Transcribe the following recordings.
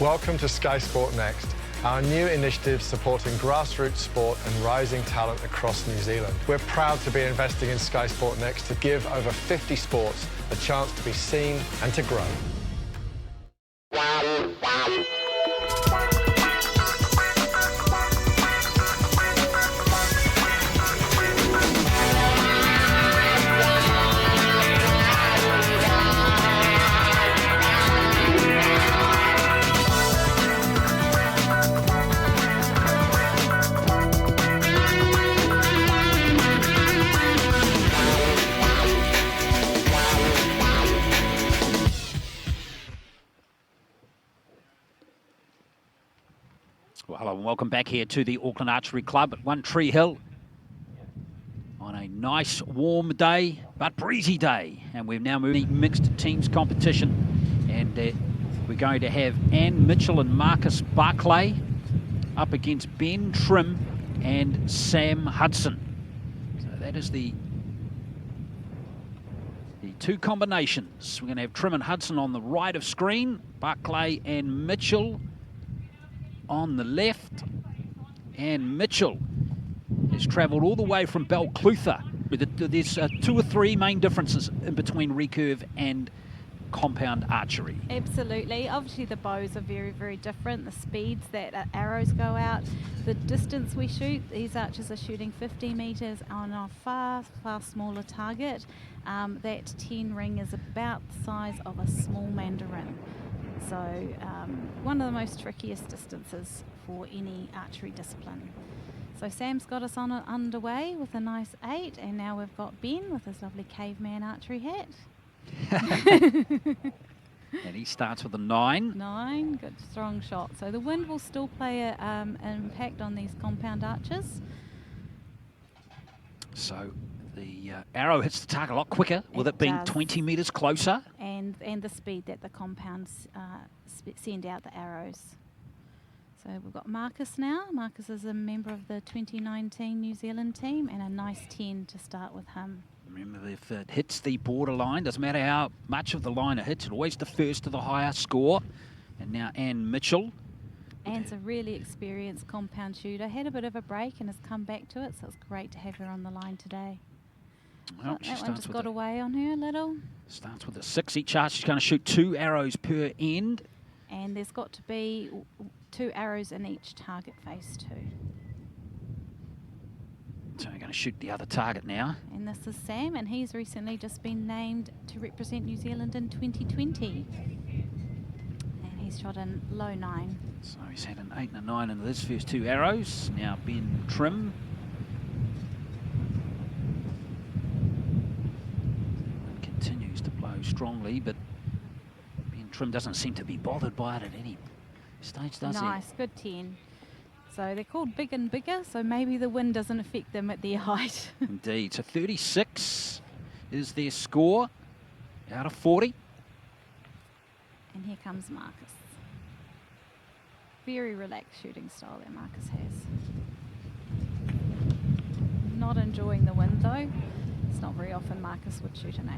Welcome to Sky Sport Next, our new initiative supporting grassroots sport and rising talent across New Zealand. We're proud to be investing in Sky Sport Next to give over 50 sports a chance to be seen and to grow. Well, hello and welcome back here to the Auckland Archery Club at One Tree Hill on a nice warm day but breezy day, and we've now moved to mixed teams competition, and we're going to have Anne Mitchell and Marcus Barclay up against Ben Trim and Sam Hudson. So that is the two combinations. We're going to have Trim and Hudson on the right of screen, Barclay and Mitchell on the left, and Mitchell has travelled all the way from Balclutha. There's 2 or 3 main differences in between recurve and compound archery. Absolutely. Obviously the bows are very, very different. The speeds that arrows go out, the distance we shoot. These archers are shooting 50 metres on a far, far smaller target. That 10 ring is about the size of a small mandarin. So one of the most trickiest distances for any archery discipline. So Sam's got us on underway with a nice 8, and now we've got Ben with his lovely caveman archery hat. And he starts with a 9. 9, good strong shot. So the wind will still play an impact on these compound archers. So the arrow hits the target a lot quicker with it being 20 metres closer. And the speed that the compounds send out the arrows. So we've got Marcus now. Marcus is a member of the 2019 New Zealand team, and a nice 10 to start with him. Remember, if it hits the borderline, doesn't matter how much of the line it hits, it always defers to the higher score. And now Anne Mitchell. Anne's a really experienced compound shooter. Had a bit of a break and has come back to it, so it's great to have her on the line today. Well, that one just got away on her a little. Starts with a 6. Each archer's going to shoot 2 arrows per end. And there's got to be 2 arrows in each target face too. So we're going to shoot the other target now. And this is Sam, and he's recently just been named to represent New Zealand in 2020. And he's shot a low 9. So he's had an 8 and a 9 into his first 2 arrows. Now Ben Trim. Wind continues to blow strongly, but Ben Trim doesn't seem to be bothered by it at any stage, does he? Nice, good 10. So they're called big and bigger, so maybe the wind doesn't affect them at their height. Indeed. So 36 is their score out of 40. And here comes Marcus. Very relaxed shooting style that Marcus has. Not enjoying the wind though. It's not very often Marcus would shoot an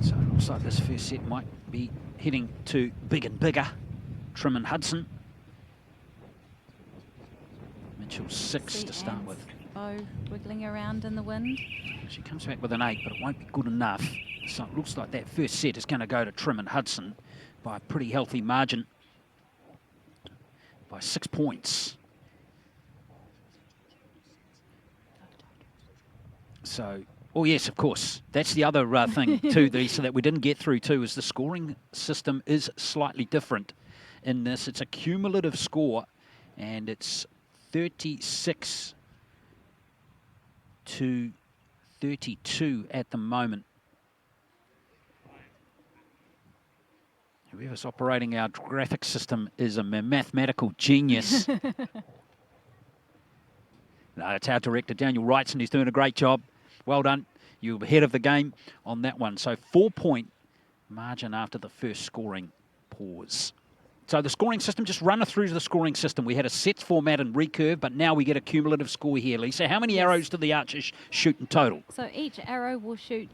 8. So it looks like this first set might be heading to big and bigger. Trim and Hudson. Mitchell 6 to start with. Bow wiggling around in the wind. She comes back with an 8, but it won't be good enough. So it looks like that first set is going to go to Trim and Hudson by a pretty healthy margin, by 6 points. So, oh yes, of course. That's the other thing too, so that we didn't get through too, is the scoring system is slightly different in this. It's a cumulative score, and it's 36 to 32 at the moment. Whoever's operating our graphic system is a mathematical genius. No, it's our director, Daniel Wrightson, who's doing a great job. Well done. You're ahead of the game on that one. So 4-point margin after the first scoring pause. So the scoring system, just run through the scoring system. We had a sets format and recurve, but now we get a cumulative score here, Lisa. How many arrows do the archers shoot in total? So each arrow will shoot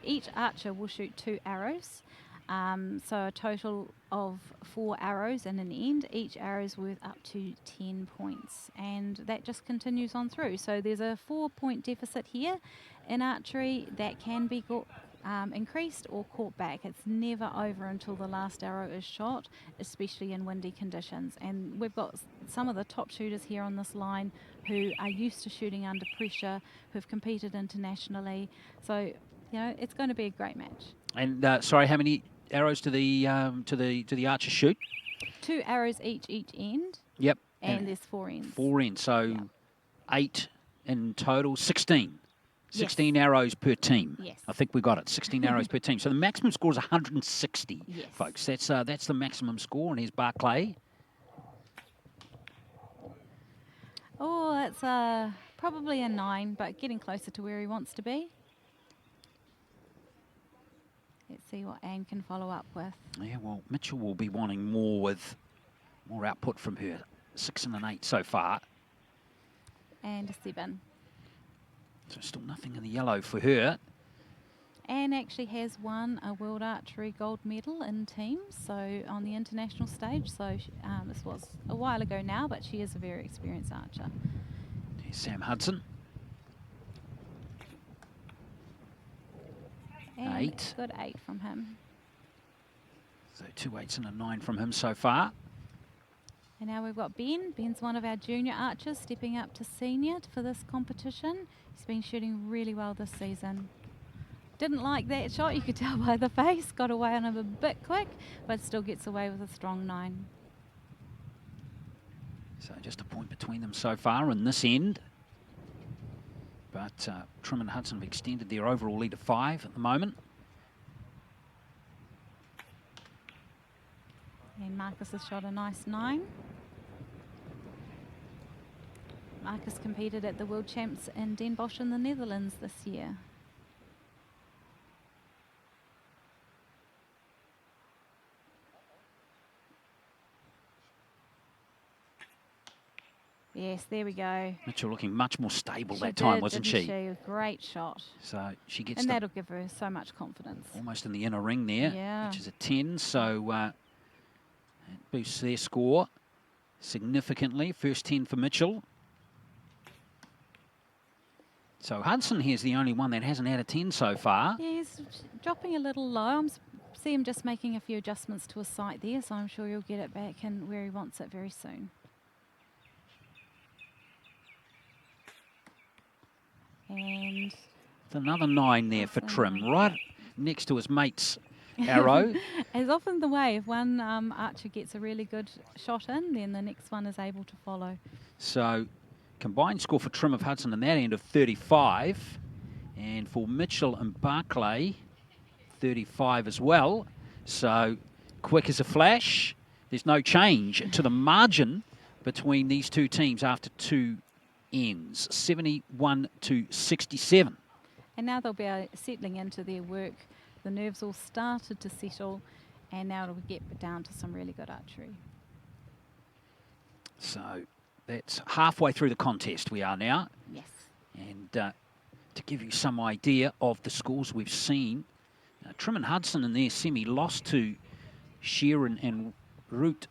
each archer will shoot 2 arrows. So a total of 4 arrows in an end. Each arrow is worth up to 10 points, and that just continues on through. So there's a 4-point deficit here in archery that can be increased or caught back. It's never over until the last arrow is shot, especially in windy conditions. And we've got some of the top shooters here on this line who are used to shooting under pressure, who've competed internationally. So, you know, it's going to be a great match. And sorry, how many arrows to the archer shoot? 2 arrows each end. Yep. And there's 4 ends. 4 ends, so yep. 8 in total, 16. 16 yes. arrows per team. Yes. I think we got it. 16 arrows per team. So the maximum score is 160, yes. folks. That's the maximum score. And here's Barclay. Oh, that's probably a 9, but getting closer to where he wants to be. Let's see what Anne can follow up with. Yeah, well, Mitchell will be wanting more output from her. 6 and an 8 so far. And a 7. So still nothing in the yellow for her. Anne actually has won a World Archery gold medal in teams, so on the international stage. So this was a while ago now, but she is a very experienced archer. Here's Sam Hudson. And 8. Good 8 from him. So 2 8s and a 9 from him so far. And now we've got Ben. Ben's one of our junior archers stepping up to senior for this competition. He's been shooting really well this season. Didn't like that shot, you could tell by the face. Got away on him a bit quick, but still gets away with a strong 9. So just a point between them so far in this end. But Trim and Hudson have extended their overall lead to 5 at the moment. And Marcus has shot a nice 9. Marcus competed at the World Champs in Den Bosch in the Netherlands this year. Yes, there we go. Mitchell looking much more stable that did, time, wasn't didn't she? A great shot. So she gets and that'll give her so much confidence. Almost in the inner ring there, yeah. which is a 10. So it boosts their score significantly. First 10 for Mitchell. So Hudson here's the only one that hasn't had a 10 so far. Yeah, he's dropping a little low. I see him just making a few adjustments to his sight there, so I'm sure he'll get it back and where he wants it very soon. And another 9 there for Trim, right next to his mate's arrow. As often the way, if one archer gets a really good shot in, then the next one is able to follow. So combined score for Trim of Hudson in that end of 35, and for Mitchell and Barclay 35 as well. So quick as a flash. There's no change to the margin between these two teams after 2 ends, 71 to 67. And now they'll be settling into their work. The nerves all started to settle, and now it'll get down to some really good archery. So that's halfway through the contest we are now. Yes. And to give you some idea of the scores we've seen, Trim and Hudson in their semi lost to Sheeran and Root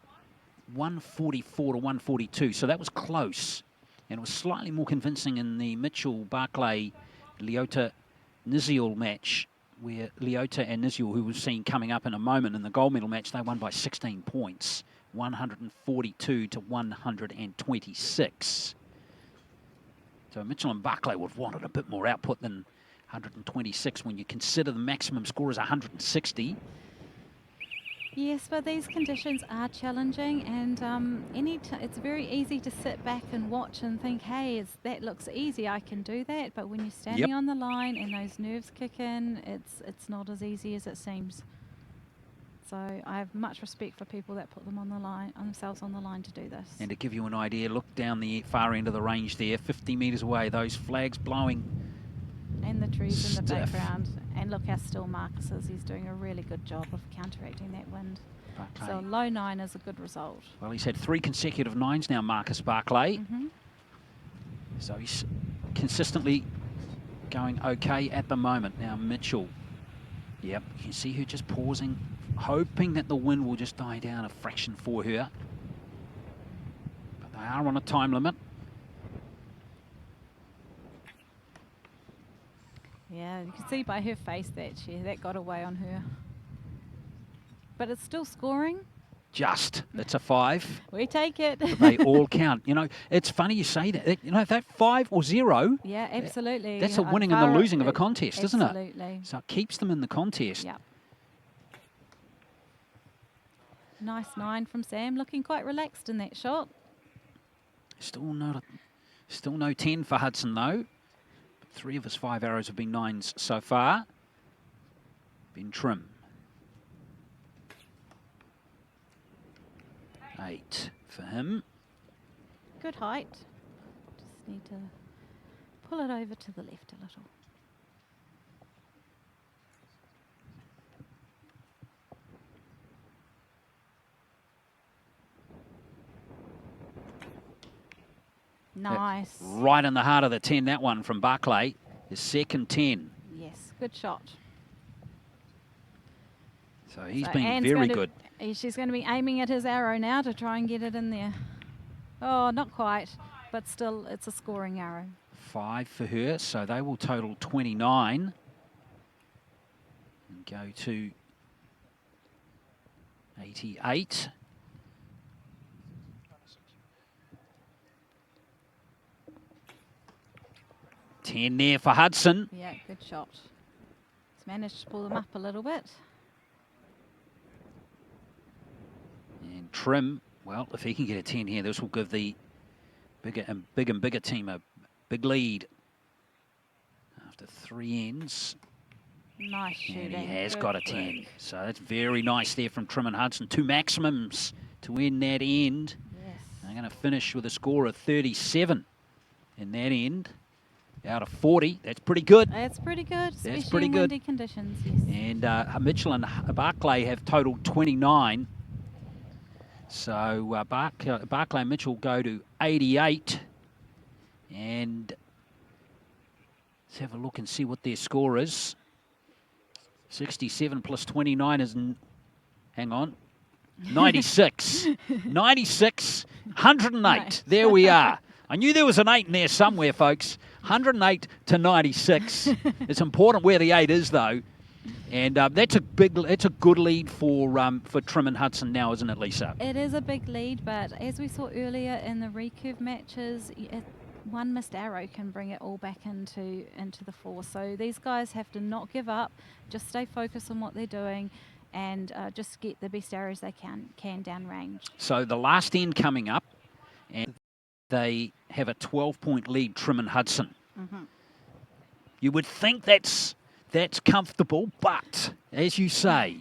144 to 142. So that was close. And it was slightly more convincing in the Mitchell-Barclay Leota-Niziol match, where Leota and Niziol, who we've seen coming up in a moment in the gold medal match, they won by 16 points, 142 to 126. So Mitchell and Barclay would have wanted a bit more output than 126 when you consider the maximum score is 160. Yes, but these conditions are challenging, and it's very easy to sit back and watch and think, hey, that looks easy, I can do that. But when you're standing on the line and those nerves kick in, it's not as easy as it seems. So I have much respect for people that put themselves on the line to do this. And to give you an idea, look down the far end of the range there, 50 metres away, those flags blowing. And the trees in the background. And look how still Marcus is. He's doing a really good job of counteracting that wind. Barclay. So a low 9 is a good result. Well, he's had 3 consecutive 9s now, Marcus Barclay. So he's consistently going okay at the moment. Now Mitchell Yep, you can see her just pausing, hoping that the wind will just die down a fraction for her. But they are on a time limit. Yeah, you can see by her face that that got away on her. But it's still scoring. It's a 5. We take it. But they all count. You know, it's funny you say that. You know, that 5 or 0. Yeah, absolutely. That's a winning and the losing of a contest, isn't it? Absolutely. So it keeps them in the contest. Yeah. Nice 9 from Sam, looking quite relaxed in that shot. Still no 10 for Hudson though. 3 of his 5 arrows have been 9s so far. Been trim. 8 for him. Good height. Just need to pull it over to the left a little. Nice. Right in the heart of the 10, that one from Barclay. His second 10. Yes, good shot. So he's been very good. She's going to be aiming at his arrow now to try and get it in there. Oh, not quite, but still it's a scoring arrow. 5 for her, so they will total 29 and go to 88. Ten there for Hudson. Yeah, good shot. He's managed to pull them up a little bit. And Trim, well, if he can get a 10 here, this will give the bigger and bigger team a big lead. After 3 ends. Nice shooting. And he has Good got a 10. So that's very nice there from Trim and Hudson. 2 maximums to end that end. Yes. They're going to finish with a score of 37 in that end. Out of 40, that's pretty good. That's pretty good, especially That's pretty in good. windy conditions, yes. And Mitchell and Barclay have totaled 29. So Barclay and Mitchell go to 88. And let's have a look and see what their score is. 67 plus 29 is, hang on, 96. 96, 108. Nice. There we are. I knew there was an 8 in there somewhere, folks. 108 to 96. It's important where the 8 is, though. And that's a good lead for Trim and Hudson now, isn't it, Lisa? It is a big lead, but as we saw earlier in the recurve matches, one missed arrow can bring it all back into the force. So these guys have to not give up, just stay focused on what they're doing, and just get the best arrows they can downrange. So the last end coming up, and they have a 12-point lead, Trim and Hudson. Mm-hmm. You would think that's comfortable, but as you say,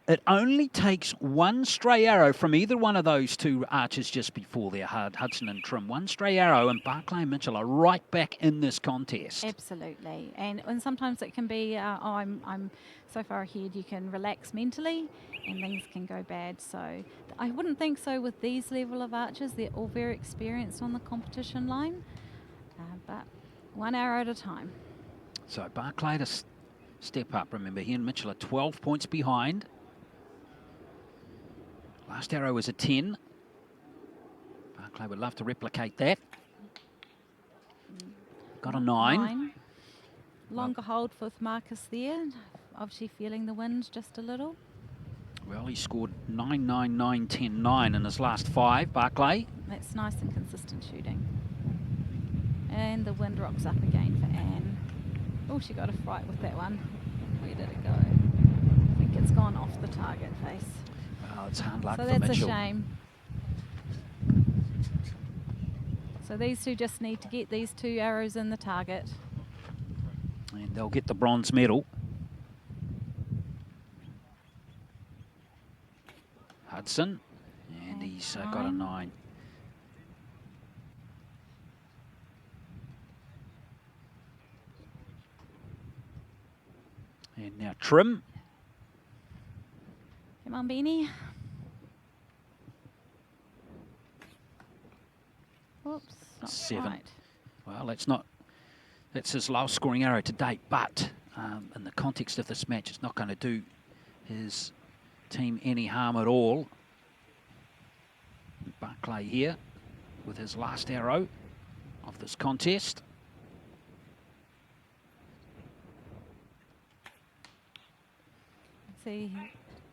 it only takes one stray arrow from either one of those 2 archers just before there, Hudson and Trim. One stray arrow, and Barclay and Mitchell are right back in this contest. Absolutely, and sometimes it can be, I'm so far ahead, you can relax mentally, and things can go bad. So I wouldn't think so with these level of archers. They're all very experienced on the competition line, but one arrow at a time. So Barclay to step up. Remember, he and Mitchell are 12 points behind. Last arrow was a 10. Barclay would love to replicate that. Got a 9. Longer hold for Marcus there. Obviously feeling the wind just a little. Well, he scored 9, 9, 9, 10, 9 in his last 5, Barclay. That's nice and consistent shooting. And the wind rocks up again for Anne. Oh, she got a fright with that one. Where did it go? I think it's gone off the target face. Oh, it's hard luck So for that's Mitchell. a shame. So these 2 just need to get these 2 arrows in the target. And they'll get the bronze medal. Hudson, and he's got a 9. And now Trim. Come on, Beanie. Oops, not 7. quite. Well, that's his lowest scoring arrow to date, but in the context of this match, it's not going to do his team any harm at all. Barclay here with his last arrow of this contest. See, he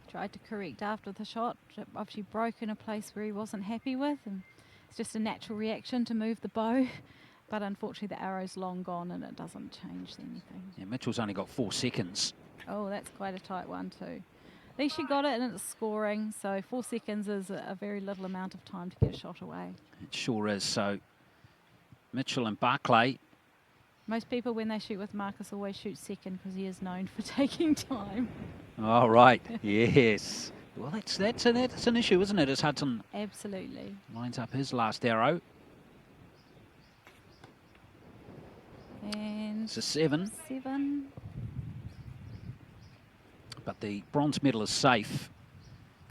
tried to correct after the shot, obviously broke in a place where he wasn't happy with, and it's just a natural reaction to move the bow, but unfortunately the arrow's long gone and it doesn't change anything. Yeah, Mitchell's only got 4 seconds. Oh, that's quite a tight one too. At least you got it and it's scoring, so 4 seconds is a very little amount of time to get a shot away. It sure is. So Mitchell and Barclay. Most people, when they shoot with Marcus, always shoot second because he is known for taking time. All right. Yes. Well, that's an issue, isn't it? As Hudson Absolutely lines up his last arrow. And It's a 7. 7. But the bronze medal is safe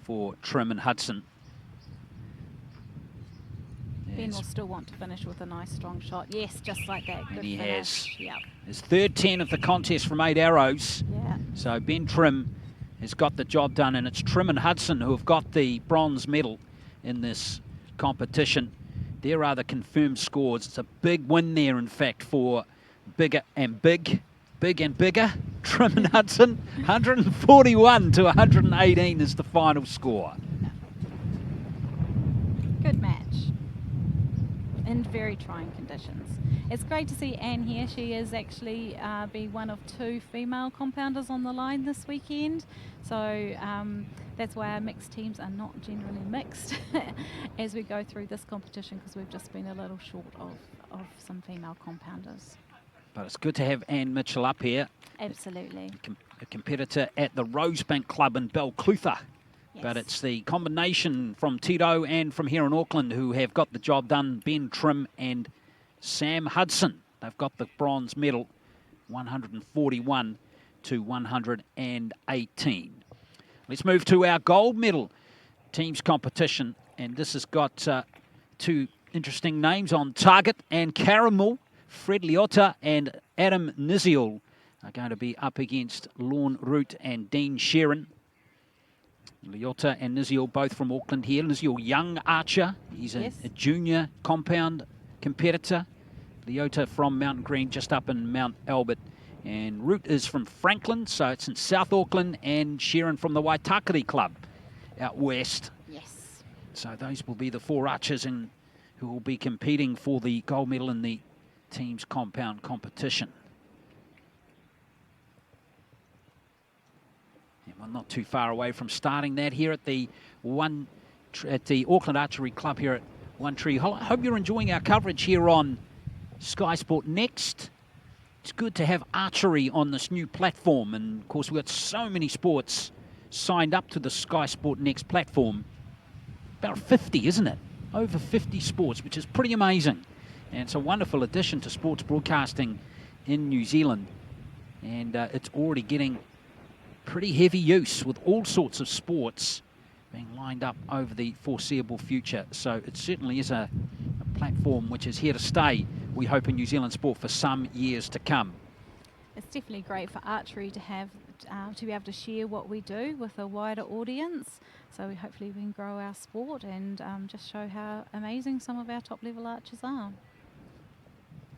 for Trim and Hudson. Ben will still want to finish with a nice strong shot. Yes, just like that. Good And he finish. has. Yep. His third 10 of the contest from 8 arrows. Yeah. So Ben Trim has got the job done, and it's Trim and Hudson who have got the bronze medal in this competition. There are the confirmed scores. It's a big win there, in fact, for Bigger and Big. Big and Bigger. Trim and Hudson. 141 to 118 is the final score. Good match in very trying conditions. It's great to see Anne here. She is actually be one of 2 female compounders on the line this weekend. So that's why our mixed teams are not generally mixed as we go through this competition, because we've just been a little short of some female compounders. But it's good to have Anne Mitchell up here. Absolutely. A competitor at the Rosebank Club in Belclutha. Yes. But it's the combination from Tito and from here in Auckland who have got the job done. Ben Trim and Sam Hudson. They've got the bronze medal, 141 to 118. Let's move to our gold medal teams competition. And this has got 2 interesting names on target. And Caramel, Fred Liotta and Adam Niziel are going to be up against Lorne Root and Dean Sheeran. Liotta and Niziel both from Auckland here. Niziel, young archer. He's a junior compound competitor. Liotta from Mountain Green, just up in Mount Albert. And Root is from Franklin, so it's in South Auckland. And Sheeran from the Waitakere Club out west. Yes. So those will be the 4 archers who will be competing for the gold medal in the team's compound competition. And we're not too far away from starting that here at the Auckland Archery Club here at One Tree Hill. I hope you're enjoying our coverage here on Sky Sport Next. It's good to have archery on this new platform, and of course we've got so many sports signed up to the Sky Sport Next platform. About 50, isn't it? Over 50 sports, which is pretty amazing. And it's a wonderful addition to sports broadcasting in New Zealand. And it's already getting pretty heavy use with all sorts of sports being lined up over the foreseeable future. So it certainly is a platform which is here to stay, we hope, in New Zealand sport for some years to come. It's definitely great for archery to have to be able to share what we do with a wider audience. So hopefully we can grow our sport and just show how amazing some of our top level archers are.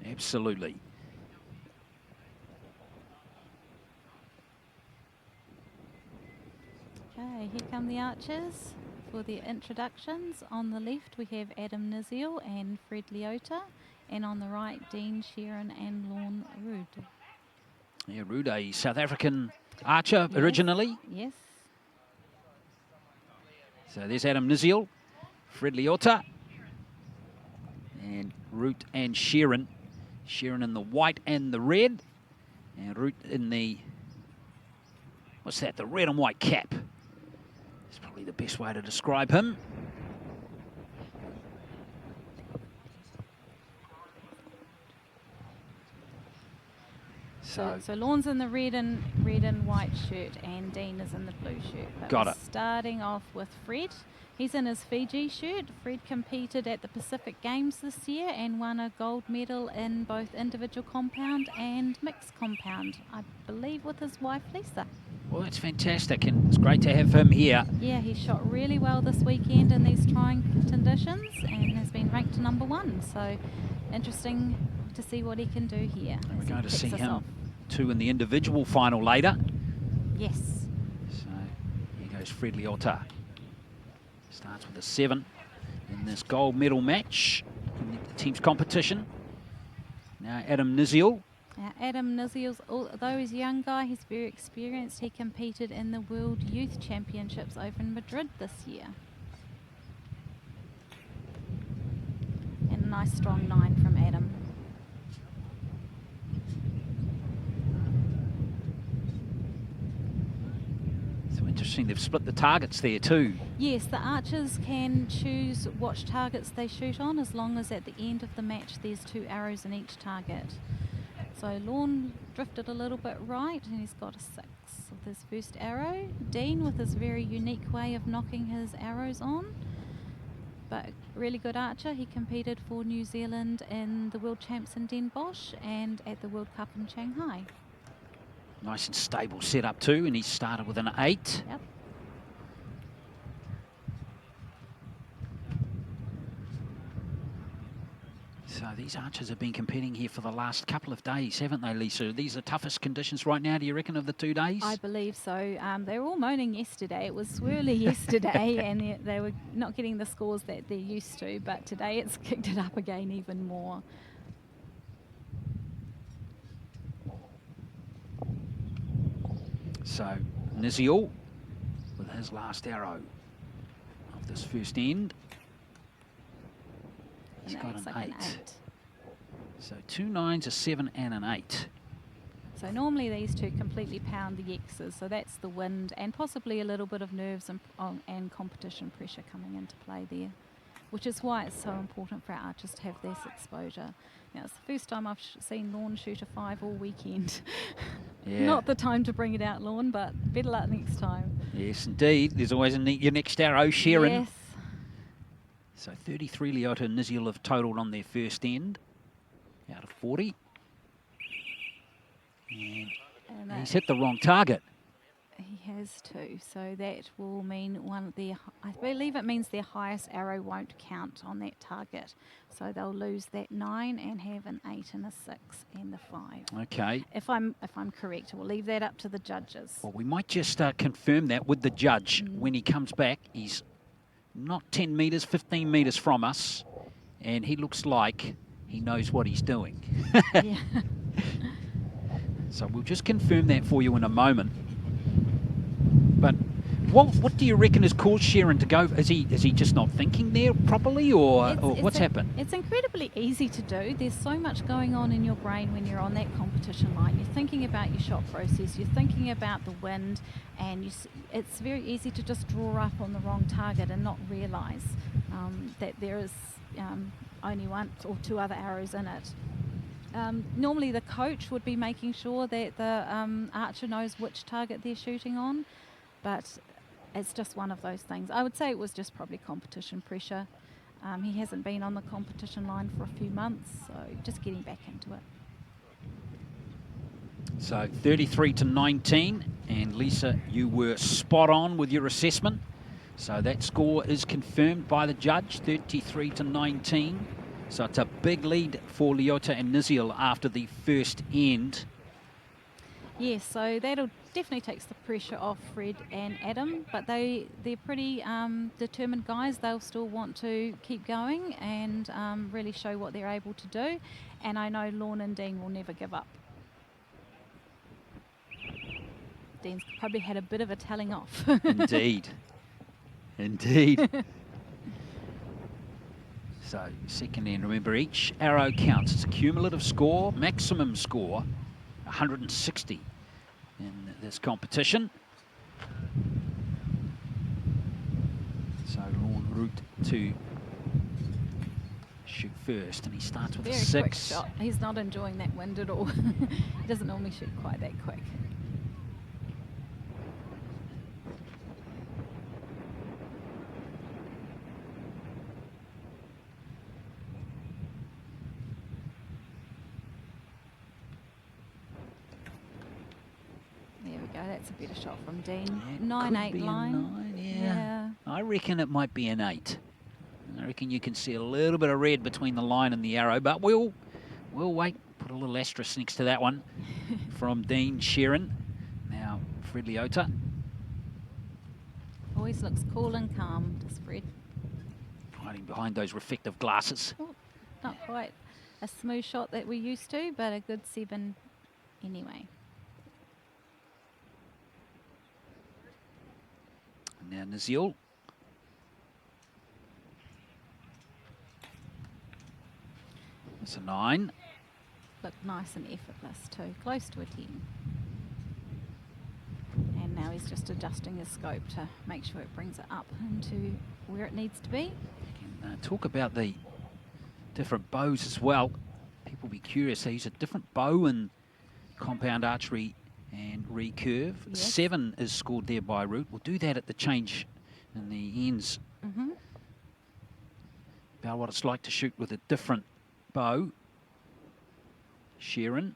Absolutely. Okay, here come the archers for their introductions. On the left we have Adam Niziel and Fred Liotta, and on the right Dean Sheeran and Lorne Root. Yeah, Root, a South African archer originally. Yes. So there's Adam Niziel, Fred Liotta, and Root and Sheeran. Sheeran in the white and the red, and Root in the, what's that, the red and white cap. It's probably the best way to describe him. So Lorne's in the red and white shirt, and Dean is in the blue shirt. But Got we're it. starting off with Fred. He's in his Fiji shirt. Fred competed at the Pacific Games this year and won a gold medal in both individual compound and mixed compound, I believe with his wife Lisa. Well, that's fantastic, and it's great to have him here. Yeah, he shot really well this weekend in these trying conditions and has been ranked _1. So interesting to see what he can do here. And we're as he going to kicks see us him off. too in the individual final later. Yes. So here goes Fred Liotta. Starts with a 7 in this gold medal match in the team's competition. Now Adam Niziel. Adam Niziel, although he's a young guy, he's very experienced. He competed in the World Youth Championships over in Madrid this year. And a nice strong 9 from Adam. So interesting, they've split the targets there too. Yes, the archers can choose which targets they shoot on as long as at the end of the match there's 2 arrows in each target. So Lorne drifted a little bit right and he's got a 6 with his first arrow. Dean with his very unique way of knocking his arrows on, but really good archer. He competed for New Zealand in the World Champs in Den Bosch and at the World Cup in Shanghai. Nice and stable setup too, and he started with an 8. Yep. So these archers have been competing here for the last couple of days, haven't they, Lisa? These are the toughest conditions right now, do you reckon, of the 2 days? I believe so. They were all moaning yesterday. It was swirly yesterday and they were not getting the scores that they're used to, but today it's kicked it up again even more. So Niziel with his last arrow of this first end. He's got an 8. So 2 9s, a 7 and an 8. So normally these two completely pound the X's, so that's the wind and possibly a little bit of nerves and competition pressure coming into play there, which is why it's so important for our archers to have this exposure. Now, it's the first time I've seen Lorne shoot a 5 all weekend. Yeah. Not the time to bring it out, Lorne, but better luck next time. Yes, indeed. There's always your next arrow, Sharon. Yes. So 33 Liotta and Niziel have totaled on their first end out of 40. And he's hit the wrong target. He has too, so that will mean one of their, I believe it means their highest arrow won't count on that target. So they'll lose that 9 and have an 8 and a 6 and the 5. Okay. If I'm correct, we'll leave that up to the judges. Well, we might just confirm that with the judge when he comes back. He's not 10 metres, 15 metres from us, and he looks like he knows what he's doing. Yeah. So we'll just confirm that for you in a moment. But what do you reckon has caused Sharon to go? Is he just not thinking there properly, or what's happened? It's incredibly easy to do. There's so much going on in your brain when you're on that competition line. You're thinking about your shot process, you're thinking about the wind, and it's very easy to just draw up on the wrong target and not realise that there is only 1 or 2 other arrows in it. Normally the coach would be making sure that the archer knows which target they're shooting on, but it's just one of those things. I would say it was just probably competition pressure. He hasn't been on the competition line for a few months, so just getting back into it. So 33 to 19, and Lisa, you were spot on with your assessment. So that score is confirmed by the judge, 33 to 19. So it's a big lead for Liotta and Niziel after the first end. Yes, so that'll definitely takes the pressure off Fred and Adam, but they're pretty determined guys. They'll still want to keep going and really show what they're able to do. And I know Lorne and Dean will never give up. Dean's probably had a bit of a telling off. Indeed. Indeed. So second end, remember each arrow counts. It's a cumulative score, maximum score, 160 in this competition. So en route to shoot first, and he starts with a Very 6. quick shot. He's not enjoying that wind at all. He doesn't normally shoot quite that quick. There we go. That's a better shot from Dean. That 9-8 could be a line. 9, yeah. Yeah. I reckon it might be an 8. I reckon you can see a little bit of red between the line and the arrow, but we'll wait. Put a little asterisk next to that one from Dean Sheeran. Now, Fred Leota. Always looks cool and calm, does Fred. Hiding behind those reflective glasses. Oh, not quite a smooth shot that we're used to, but a good 7 anyway. Now Niziel. It's a 9. Looked nice and effortless too, close to a 10. And now he's just adjusting his scope to make sure it brings it up into where it needs to be. We can talk about the different bows as well. People be curious. They use a different bow in compound archery and recurve. Yes. 7 is scored there by Root. We'll do that at the change in the ends. About what it's like to shoot with a different bow. Sheeran.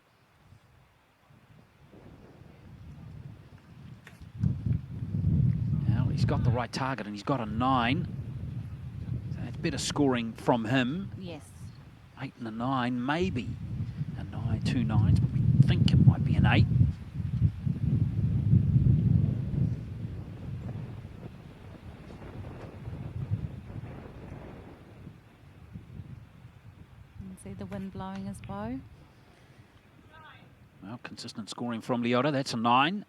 Now he's got the right target and he's got a 9. So that's better scoring from him. Yes. 8 and a 9, maybe a 9, 2 9s, but we think it might be an 8. See the wind blowing his bow. Well, consistent scoring from Leota. That's a 9.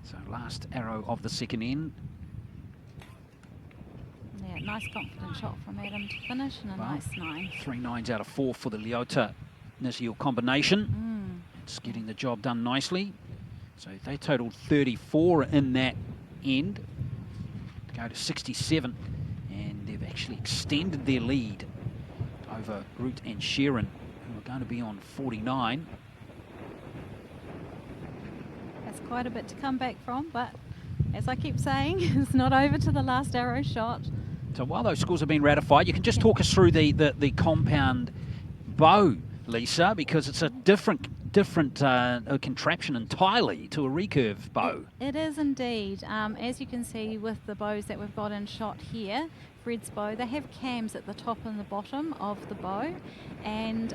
So last arrow of the second end. Yeah, nice confident shot from Adam to finish and a Well, nice 9. 3 9s out of 4 for the Leota-Niziel combination. It's getting the job done nicely. So they totaled 34 in that end to go to 67. And they've actually extended their lead over Root and Sheeran, who are going to be on 49. That's quite a bit to come back from, but as I keep saying, it's not over to the last arrow shot. So while those scores have been ratified, you can just talk us through the compound bow, Lisa, because it's a different contraption entirely to a recurve bow. It is indeed. As you can see with the bows that we've got in shot here, Fred's bow, they have cams at the top and the bottom of the bow, and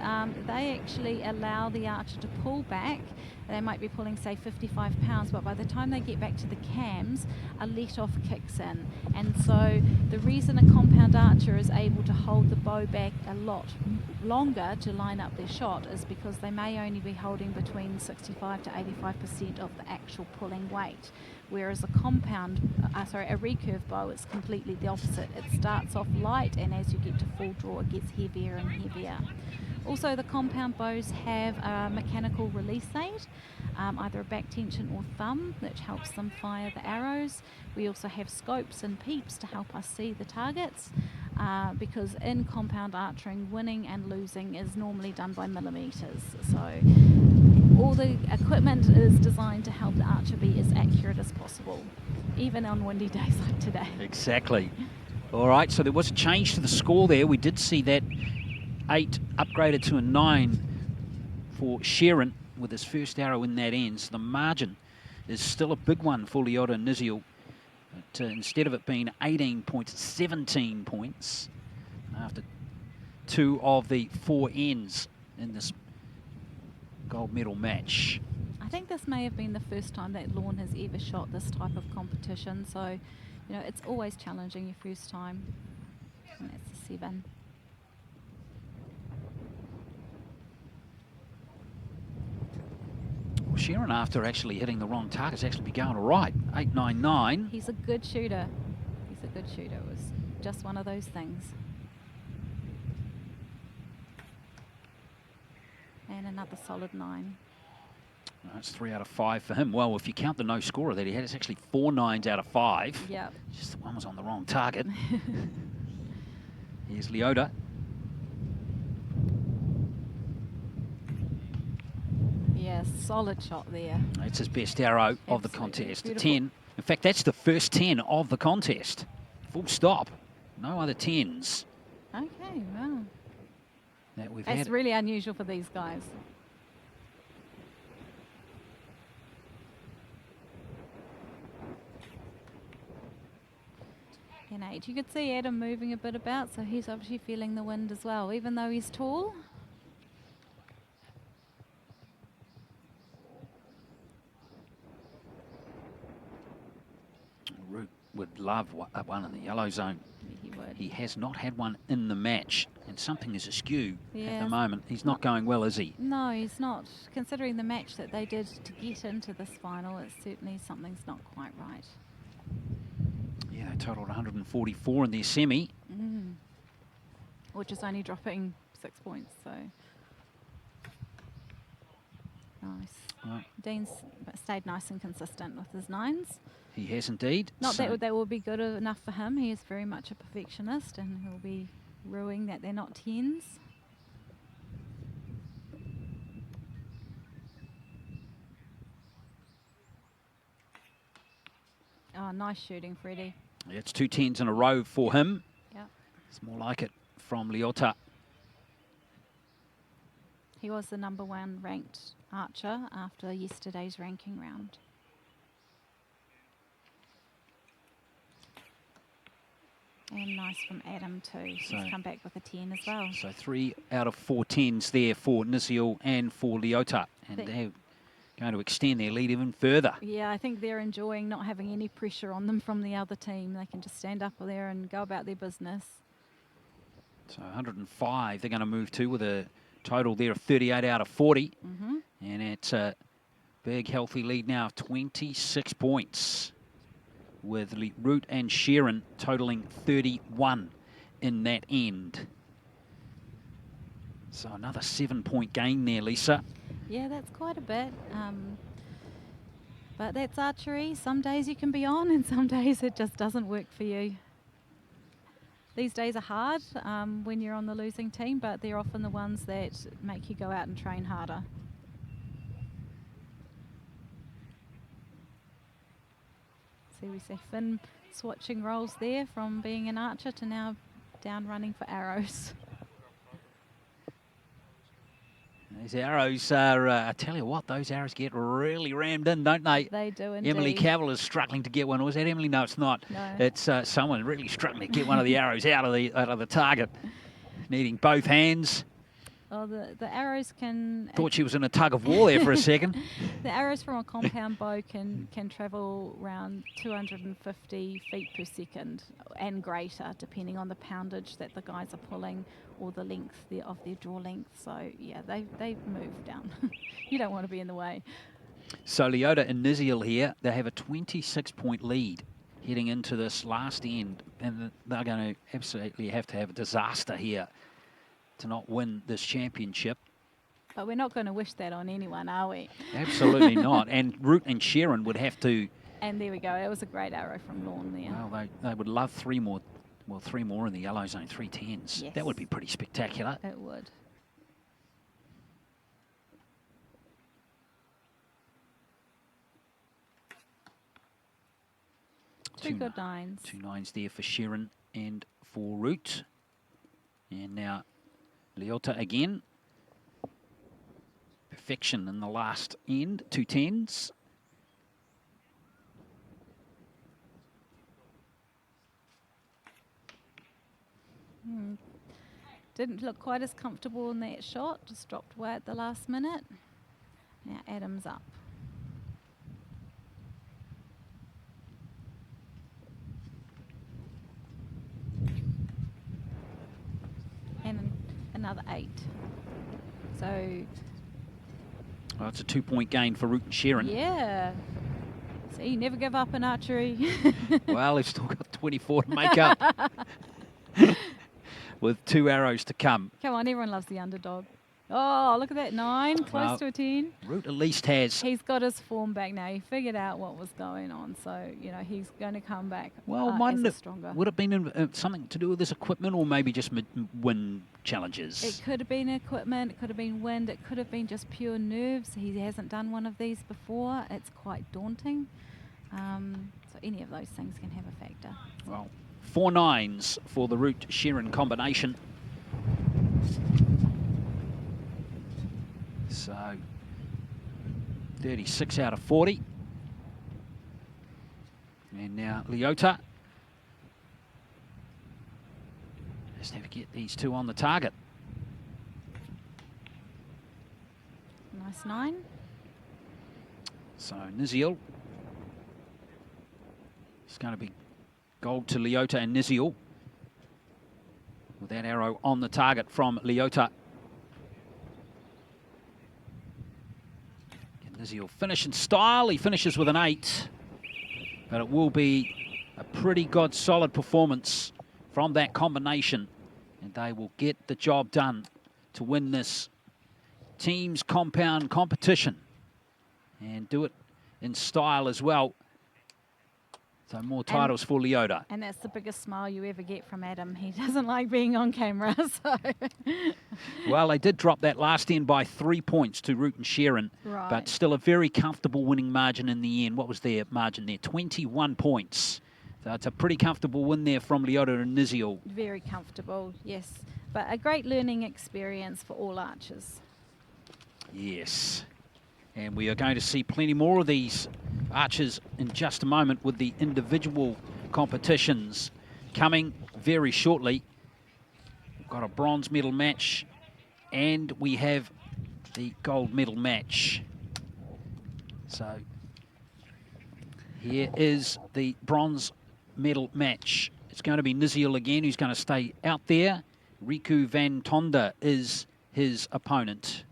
they actually allow the archer to pull back. They might be pulling, say, 55 pounds, but by the time they get back to the cams, a let-off kicks in. And so the reason a compound archer is able to hold the bow back a lot longer to line up their shot is because they may only be holding between 65 to 85% of the actual pulling weight. Whereas a recurve bow, it's completely the opposite. It starts off light, and as you get to full draw, it gets heavier and heavier. Also, the compound bows have a mechanical release aid, either a back tension or thumb, which helps them fire the arrows. We also have scopes and peeps to help us see the targets, because in compound archering, winning and losing is normally done by millimetres. So all the equipment is designed to help the archer be as accurate as possible, even on windy days like today. Exactly. All right, so there was a change to the score there. We did see that 8 upgraded to a 9 for Sheeran with his first arrow in that end. So the margin is still a big one for Leota and Niziel. But instead of it being 18 points, 17 points after 2 of the 4 ends in this gold medal match. I think this may have been the first time that Lorne has ever shot this type of competition. So, you know, it's always challenging your first time. And that's a 7. Well, Sheeran, after actually hitting the wrong targets, actually be going all right. 8-9-9. He's a good shooter. He's a good shooter. It was just one of those things. And another solid 9. That's 3 out of 5 for him. Well, if you count the no scorer that he had, it's actually 4 9s out of 5. Yeah. Just the one was on the wrong target. Here's Leota. Yeah, solid shot there. It's his best arrow of the Absolutely contest. A beautiful. 10. In fact, that's the first 10 of the contest. Full stop. No other 10s Okay, wow. that we've That's had. really unusual for these guys. And 8. You could see Adam moving a bit about, so he's obviously feeling the wind as well, even though he's tall. Root would love one in the yellow zone. Yeah, he would. He has not had one in the match, and something is askew at Yes. the moment. He's not going well, is he? No, he's not. Considering the match that they did to get into this final, it's certainly something's not quite right. Yeah, they totaled 144 in their semi. Which is only dropping 6 points, so nice. Well, Dean's stayed nice and consistent with his 9s. he has indeed. Not So- that will be good enough for him. He is very much a perfectionist, and he'll be rueing that they're not 10s. Oh, nice shooting, Freddie. It's 2 10s in a row for him. Yeah. It's more like it from Leota. He was the #1 ranked archer after yesterday's ranking round. And nice from Adam too. He's So- come back with a 10 as well. So 3 out of 4 10s there for Niziel and for Leota. And Think- they're going to extend their lead even further. Yeah, I think they're enjoying not having any pressure on them from the other team. They can just stand up there and go about their business. So 105 they're going to move to with a total there of 38 out of 40. And it's a big healthy lead now of 26 points, with Root and Sheeran totaling 31 in that end. So another 7-point gain there, Lisa. Yeah, that's quite a bit. But that's archery. Some days you can be on and some days it just doesn't work for you. These days are hard when you're on the losing team, but they're often the ones that make you go out and train harder. See, we see Finn swatching roles there from being an archer to now down running for arrows. These arrows are, I tell you what, those arrows get really rammed in, don't they? They do indeed. Emily Cavill is struggling to get one. Was that Emily? No, it's not. No. It's someone really struggling to get one of the arrows out of the target, needing both hands. Oh, the arrows can... Thought she was in a tug of war there for a second. The arrows from a compound bow can travel around 250 feet per second and greater, depending on the poundage that the guys are pulling or the length of their draw length. So, yeah, they move down. You don't want to be in the way. So Leota and Niziel here, they have a 26-point lead heading into this last end, and they're going to absolutely have to have a disaster here to not win this championship. But we're not going to wish that on anyone, are we? Absolutely not. And Root and Sheeran would have to... And there we go. It was a great arrow from Lorne there. Well, they would love 3 more. Well, 3 more in the yellow zone, 3 10s. Yes. That would be pretty spectacular. It would. Two good 9s. 2 9s there for Sheeran and for Root. And now Leota again. Perfection in the last end, 2 10s. Didn't look quite as comfortable in that shot, just dropped away at the last minute. Now Adam's up. And another 8. So, Well, it's a 2-point gain for Root and Sheeran. yeah. See, never give up in archery. Well, they've still got 24 to make up. With 2 arrows to come. Come on, everyone loves the underdog. Oh, look at that, 9, close Well, to a 10. Root at least has. He's got his form back now. He figured out what was going on, so he's going to come back Well, as a stronger. would it have been something to do with his equipment, or maybe just wind challenges? It could have been equipment, it could have been wind, it could have been just pure nerves. He hasn't done one of these before. It's quite daunting. So any of those things can have a factor. Well, 4 9s for the Root Sheeran combination. So 36 out of 40. And now Leota. Just have to get these two on the target. Nice 9. So Niziel. It's going to be gold to Leota and Niziel. With that arrow on the target from Leota. Niziel finish in style. He finishes with an 8. But it will be a pretty good solid performance from that combination. And they will get the job done to win this teams compound competition. And do it in style as well. So more titles for Leota. And that's the biggest smile you ever get from Adam. He doesn't like being on camera, so... Well, they did drop that last end by 3 points to Root and Sheeran. Right. But still a very comfortable winning margin in the end. What was their margin there? 21 points. So it's a pretty comfortable win there from Leota and Niziel. Very comfortable, yes. But a great learning experience for all archers. Yes. And we are going to see plenty more of these archers in just a moment with the individual competitions coming very shortly. We've got a bronze medal match and we have the gold medal match. So here is the bronze medal match. It's going to be Niziel again who's going to stay out there. Riku van Tonder is his opponent.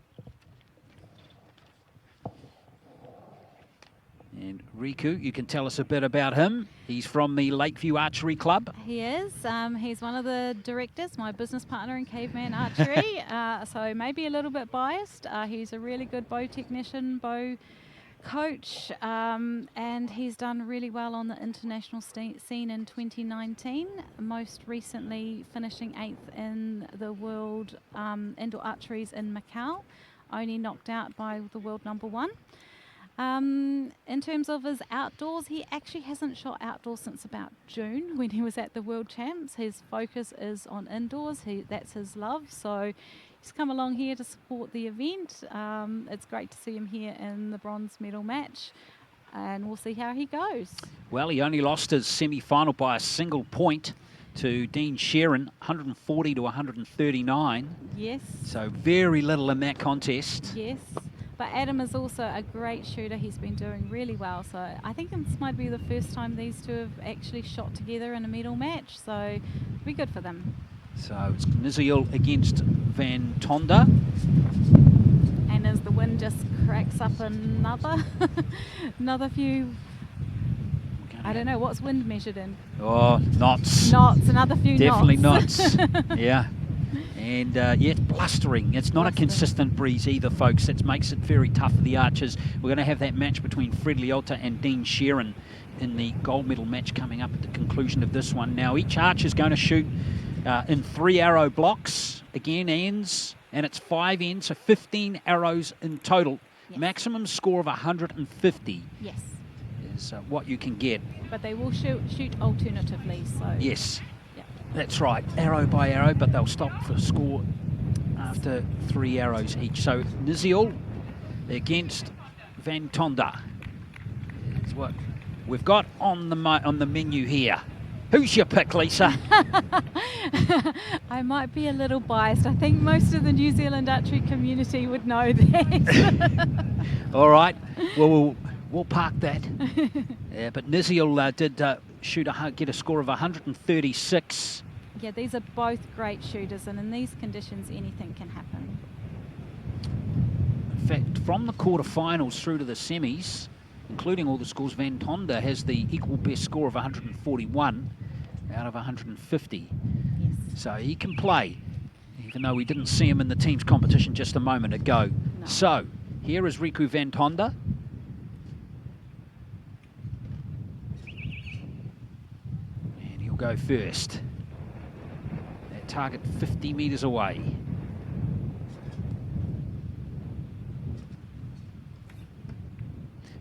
And Riku, you can tell us a bit about him. He's from the Lakeview Archery Club. He is. He's one of the directors, my business partner in Caveman Archery, so maybe a little bit biased. He's a really good bow technician, bow coach, and he's done really well on the international scene in 2019, most recently finishing 8th in the world indoor archeries in Macau, only knocked out by the world #1. In terms of his outdoors, he actually hasn't shot outdoors since about June when he was at the World Champs. His focus is on indoors. That's his love. So he's come along here to support the event. It's great to see him here in the bronze medal match, and we'll see how he goes. Well, he only lost his semi-final by a single point to Dean Sheeran, 140 to 139. Yes. So very little in that contest. Yes. But Adam is also a great shooter. He's been doing really well. So I think this might be the first time these two have actually shot together in a medal match. So it'll be good for them. So it's Niziel against Van Tonder. And as the wind just cracks up another few, I don't know, what's wind measured in? Oh, knots. Knots, another few Definitely knots. knots. Yeah. And yeah, it's blustering. It's not a consistent breeze either, folks. That makes it very tough for the archers. We're going to have that match between Fred Leota and Dean Sheeran in the gold medal match coming up at the conclusion of this one. Now, each archer is going to shoot in 3 arrow blocks. Again, ends, and it's 5 ends, so 15 arrows in total. Yes. Maximum score of 150. Yes. Is what you can get. But they will shoot alternatively, so... Yes. That's right, arrow by arrow, but they'll stop for a score after 3 arrows each. So Niziel against Van Tonder. That's what we've got on the menu here. Who's your pick, Lisa? I might be a little biased. I think most of the New Zealand archery community would know that. All right, well, we'll park that. Yeah, but Niziel did get a score of 136. Yeah, these are both great shooters, and in these conditions, anything can happen. In fact, from the quarterfinals through to the semis, including all the scores, Van Tonder has the equal best score of 141 out of 150. Yes. So he can play. even though we didn't see him in the team's competition just a moment ago. No. So, here is Riku van Tonder. And he'll go first. That target 50 metres away.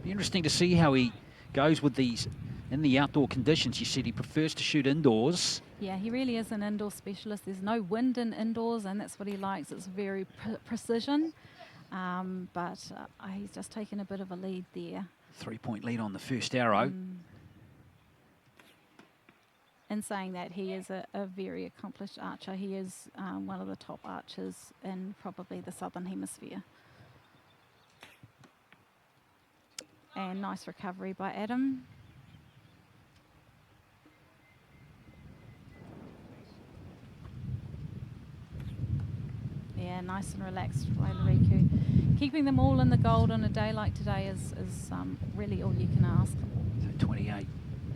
Be interesting to see how he goes with these in the outdoor conditions. You said he prefers to shoot indoors. Yeah, he really is an indoor specialist. There's no wind in indoors, and that's what he likes. It's very precision, but he's just taken a bit of a lead there. 3-point lead on the first arrow. In saying that, he is a very accomplished archer. He is one of the top archers in probably the Southern Hemisphere. And nice recovery by Adam. Yeah, nice and relaxed by Riku. Keeping them all in the gold on a day like today is really all you can ask. So 28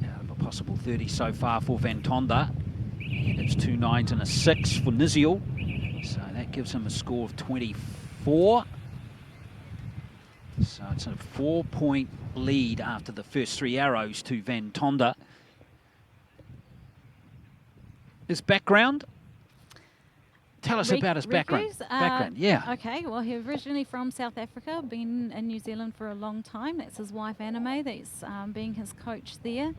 out of a possible 30 so far for van Tonder. And it's 2 9s and a 6 for Niziel. So that gives him a score of 24. So it's a 4-point lead after the first 3 arrows to van Tonder. His background? Tell us about his background. Yeah. Okay, well, he's originally from South Africa, been in New Zealand for a long time. That's his wife, Anime, that's being his coach there.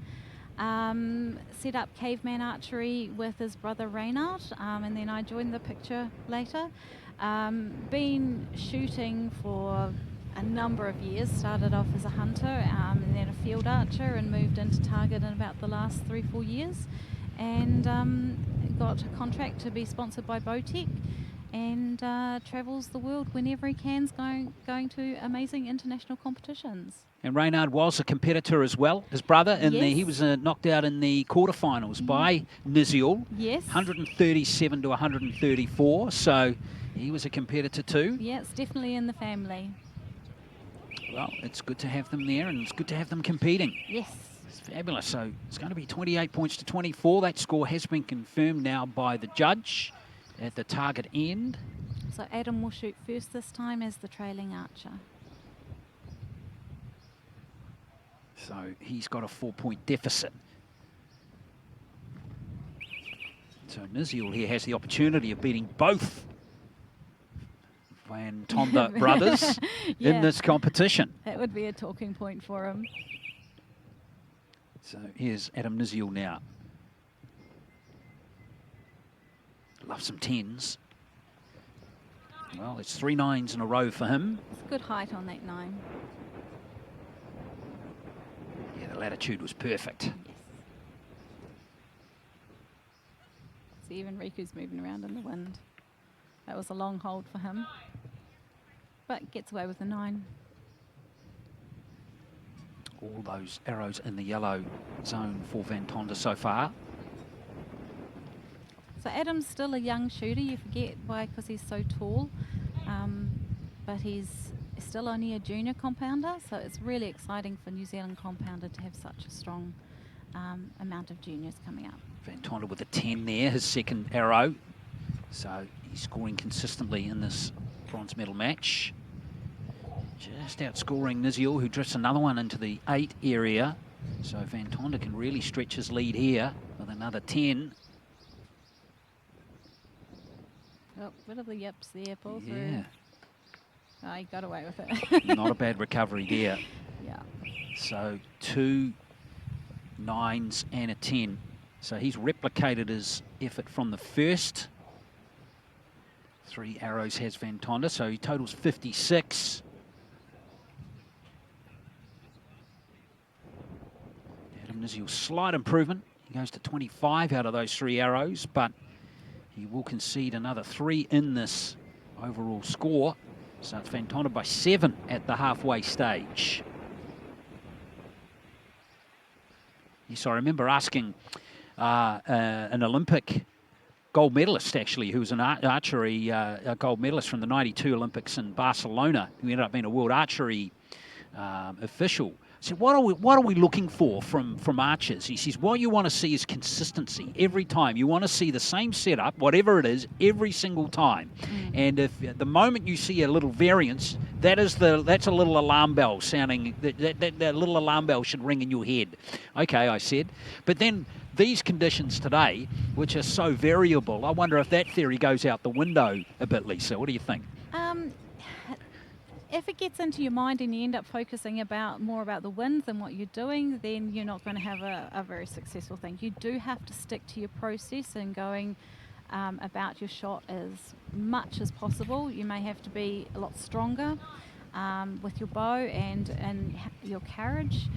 Set up Caveman Archery with his brother, Reynard, and then I joined the picture later. Been shooting for a number of years, started off as a hunter and then a field archer, and moved into target in about the last 3-4 years. And got a contract to be sponsored by Bowtech, and travels the world whenever he can, going to amazing international competitions. And Reynard was a competitor as well, his brother. Yes. He was knocked out in the quarterfinals by Niziel. Yes. 137 to 134, so he was a competitor too. Yeah, it's definitely in the family. Well, it's good to have them there, and it's good to have them competing. Yes. It's fabulous. So it's going to be 28 points to 24. That score has been confirmed now by the judge at the target end. So Adam will shoot first this time as the trailing archer. So he's got a 4-point deficit. So Niziel here has the opportunity of beating both van Tonder brothers in this competition. That would be a talking point for him. So here's Adam Niziel now. Love some 10s. Well, it's 3 9s in a row for him. It's good height on that 9. Yeah, the latitude was perfect. Yes. See, even Riku's moving around in the wind. That was a long hold for him, but gets away with the 9. All those arrows in the yellow zone for van Tonder so far. So Adam's still a young shooter. You forget why, because he's so tall, but he's still only a junior compounder. So it's really exciting for New Zealand compounder to have such a strong amount of juniors coming up. Van Tonder with a 10 there, his second arrow. So he's scoring consistently in this bronze medal match. Just outscoring Niziel, who drifts another one into the 8 area. So van Tonder can really stretch his lead here with another 10. Oh, bit of the yips there, pull through. Yeah. Oh, he got away with it. Not a bad recovery there. Yeah. So 2 9s and a 10. So he's replicated his effort from the first. 3 arrows has van Tonder, so he totals 56. Adam Niziel, slight improvement. He goes to 25 out of those 3 arrows, but he will concede another 3 in this overall score. So it's van Tonder by 7 at the halfway stage. Yes, I remember asking an Olympic gold medalist, actually, who was an archery a gold medalist from the 92 Olympics in Barcelona, who ended up being a world archery official So what are we looking for from archers? He says what you want to see is consistency every time. You want to see the same setup, whatever it is, every single time. And if the moment you see a little variance, that's a little alarm bell sounding. That little alarm bell should ring in your head. Okay, I said. But then these conditions today, which are so variable, I wonder if that theory goes out the window a bit, Lisa. What do you think? If it gets into your mind and you end up focusing more about the wind than what you're doing, then you're not going to have a very successful thing. You do have to stick to your process and going about your shot as much as possible. You may have to be a lot stronger with your bow and your carriage.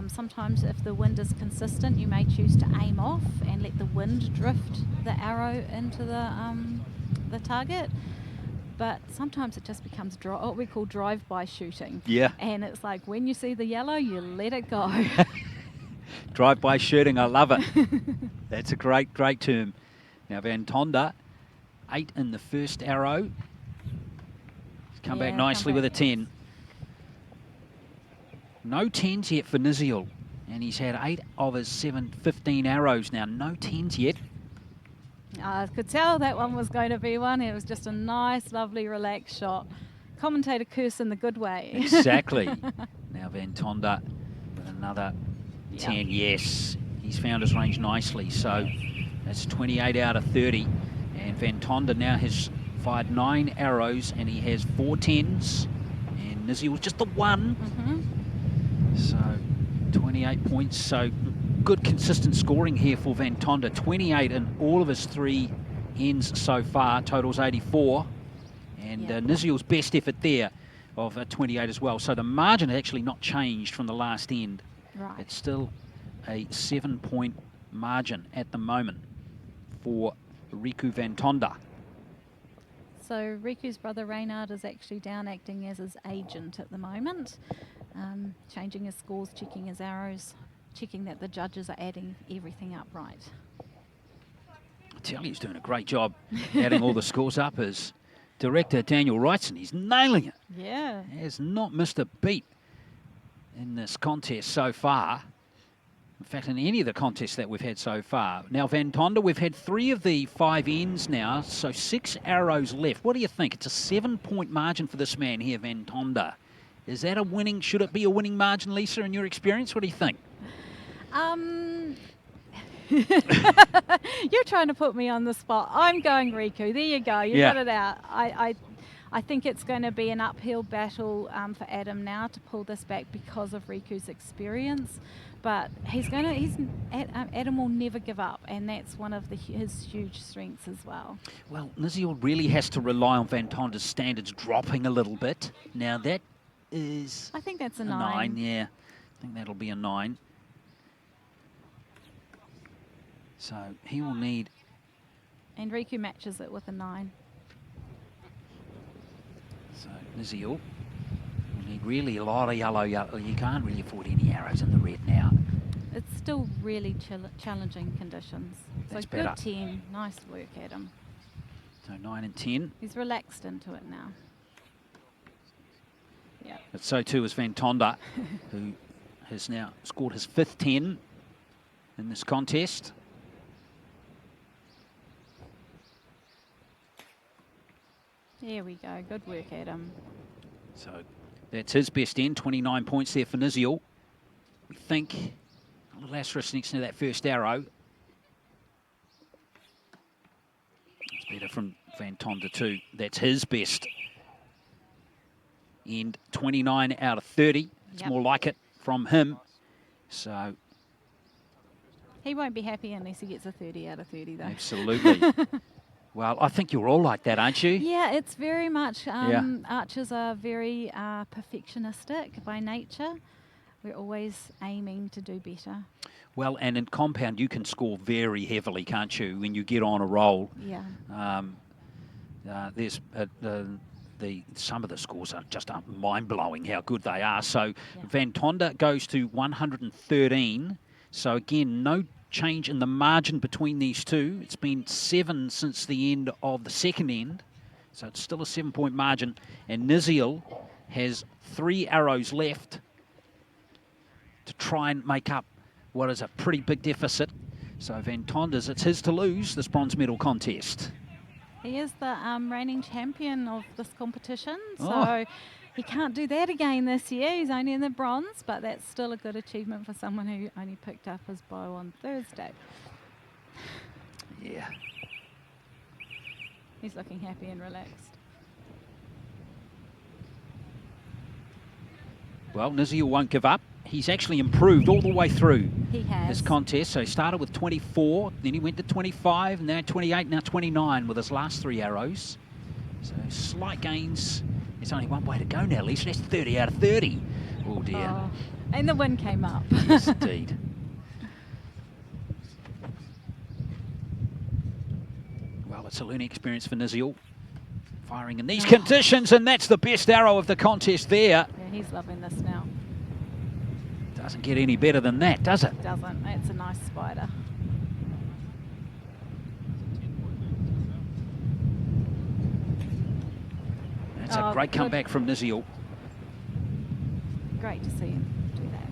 Sometimes if the wind is consistent, you may choose to aim off and let the wind drift the arrow into the target. But sometimes it just becomes what we call drive-by shooting. Yeah. And it's like when you see the yellow, you let it go. Drive-by shooting, I love it. That's a great term. Now Van Tonder, 8 in the first arrow. He's come back nicely with a 10. No 10s yet for Niziel. And he's had 8 of his 15 arrows now. No 10s yet. I could tell that one was going to be one. It was just a nice, lovely, relaxed shot. Commentator curse in the good way. Exactly. Now Van Tonder with another 10. Yes, he's found his range nicely. So that's 28 out of 30. And Van Tonder now has fired 9 arrows and he has 4 10s. And Nizzy was just the one. So 28 points. So good consistent scoring here for Van Tonder. 28 in all of his 3 ends so far. Totals 84. And Niziel's best effort there of 28 as well. So the margin has actually not changed from the last end. Right. It's still a 7-point margin at the moment for Riku Van Tonder. So Riku's brother Reynard is actually down acting as his agent at the moment, changing his scores, checking his arrows, checking that the judges are adding everything up right. I tell you, he's doing a great job adding all the scores up. As director Daniel Wrightson, he's nailing it. Yeah. He has not missed a beat in this contest so far. In fact, in any of the contests that we've had so far. Now, Van Tonder, we've had 3 of the 5 ends now, so 6 arrows left. What do you think? It's a 7-point margin for this man here, Van Tonder. Is that a winning, should it be a winning margin, Lisa, in your experience? What do you think? You're trying to put me on the spot. I'm going Riku. There you go. You got it out. I think it's going to be an uphill battle for Adam now to pull this back because of Riku's experience. But Adam will never give up, and that's one of his huge strengths as well. Well, Niziel really has to rely on Van Tonder's standards dropping a little bit. Now that is... I think that's a 9. Yeah. I think that'll be a 9. So he will need... And Riku matches it with a 9. So Niziel will need really a lot of yellow. You can't really afford any arrows in the red now. It's still really challenging conditions. That's so better. Good 10. Nice work, Adam. So 9 and 10. He's relaxed into it now. Yeah. But so too is Van Tonder, who has now scored his 5th 10 in this contest. There we go. Good work, Adam. So that's his best end, 29 points there for Niziel. We think a little asterisk next to that first arrow. It's better from Van Tonder too. That's his best end, 29 out of 30. It's more like it from him. So he won't be happy unless he gets a 30 out of 30, though. Absolutely. Well, I think you're all like that, aren't you? Yeah, it's very much, archers are very perfectionistic by nature. We're always aiming to do better. Well, and in compound, you can score very heavily, can't you, when you get on a roll? Yeah. There's some of the scores are just mind-blowing how good they are. So Van Tonder goes to 113. So again, no change in the margin between these two. It's been 7 since the end of the second end, so it's still a 7-point margin. And Niziel has 3 arrows left, to try and make up what is a pretty big deficit. So Van Tonders, it's his to lose this bronze medal contest. He is the reigning champion of this competition, so Oh. he can't do that again this year. He's only in the bronze, but that's still a good achievement for someone who only picked up his bow on Thursday. Yeah. He's looking happy and relaxed. Well, Niziel won't give up. He's actually improved all the way through He has. his contest. So he started with 24, then he went to 25, now 28, now 29 with his last 3 arrows. So slight gains. There's only one way to go now, Lisa. That's 30 out of 30. Oh, dear. Oh, and the wind came up. Yes, indeed. Well, it's a learning experience for Niziel. Firing in these conditions, and that's the best arrow of the contest there. Yeah, he's loving this now. Doesn't get any better than that, does it? Doesn't. It's a nice spider. That's a great good. comeback from Niziel. Great to see him do that.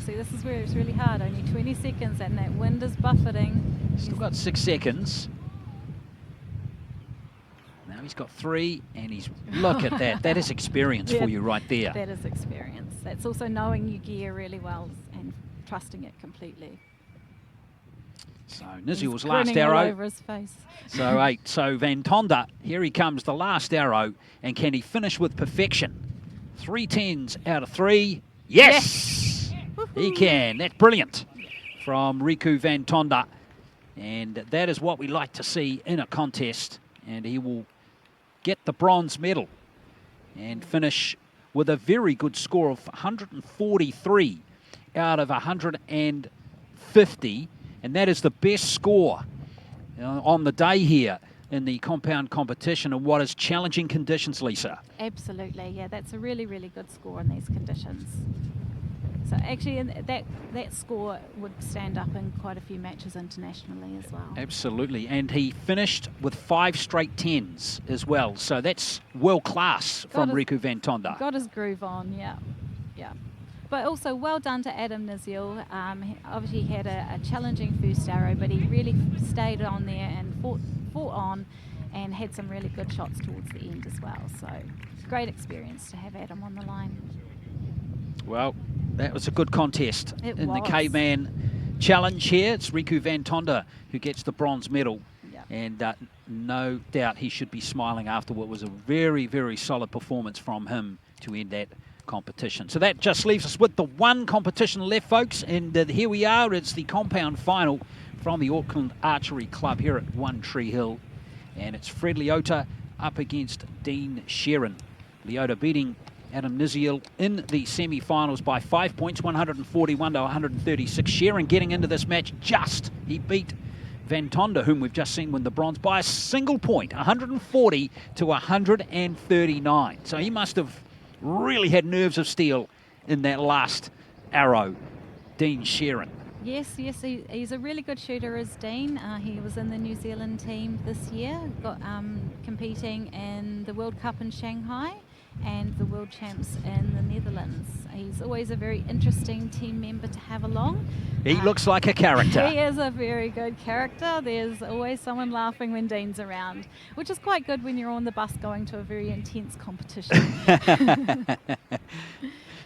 See, this is where it's really hard. Only 20 seconds and that wind is buffeting. Still got 6 seconds. Now he's got 3, and he's, look at that. That is experience for you right there. That is experience. That's also knowing your gear really well and trusting it completely. So Niziel's He's last grinning all arrow. over his face. So 8. So Van Tonder, here he comes, the last arrow. And can he finish with perfection? 3 10s out of 3. Yes! He can. That's brilliant from Riku Van Tonder. And that is what we like to see in a contest. And he will get the bronze medal and finish with a very good score of 143 out of 150. And that is the best score on the day here in the compound competition in what is challenging conditions, Lisa. Absolutely, yeah, that's a really, really good score in these conditions. So actually that score would stand up in quite a few matches internationally as well. Absolutely, and he finished with 5 straight 10s as well. So that's world class from Riku Van Tonder. Got his groove on, yeah. But also well done to Adam Niziel. Obviously he had a challenging first arrow, but he really stayed on there and fought on and had some really good shots towards the end as well. So great experience to have Adam on the line. Well, that was a good contest It in was. the Caveman challenge here. It's Riku Van Tonder who gets the bronze medal. Yep. And no doubt he should be smiling after what was a very, very solid performance from him to end that competition. So that just leaves us with the one competition left, folks, and here we are. It's the compound final from the Auckland Archery Club here at One Tree Hill, and it's Fred Leota up against Dean Sheeran. Leota beating Adam Niziel in the semi-finals by 5 points, 141 to 136. Sheeran getting into this match he beat Van Tonder, whom we've just seen win the bronze, by a single point, 140 to 139. So he must have really had nerves of steel in that last arrow, Dean Sheeran. Yes, he's a really good shooter as Dean. He was in the New Zealand team this year, competing in the World Cup in Shanghai and the World Champs in the Netherlands. He's always a very interesting team member to have along. He looks like a character. He is a very good character. There's always someone laughing when Dean's around, which is quite good when you're on the bus going to a very intense competition.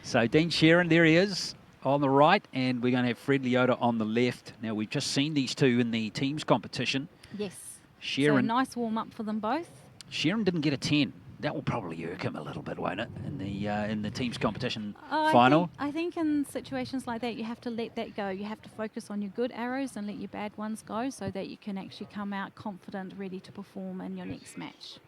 So Dean Sheeran, there he is on the right, and we're going to have Fred Leota on the left. Now, we've just seen these two in the teams competition. Yes. Sheeran. So nice warm-up for them both. Sheeran didn't get a 10. That will probably irk him a little bit, won't it, in the teams competition final? I think in situations like that, you have to let that go. You have to focus on your good arrows and let your bad ones go so that you can actually come out confident, ready to perform in your next match.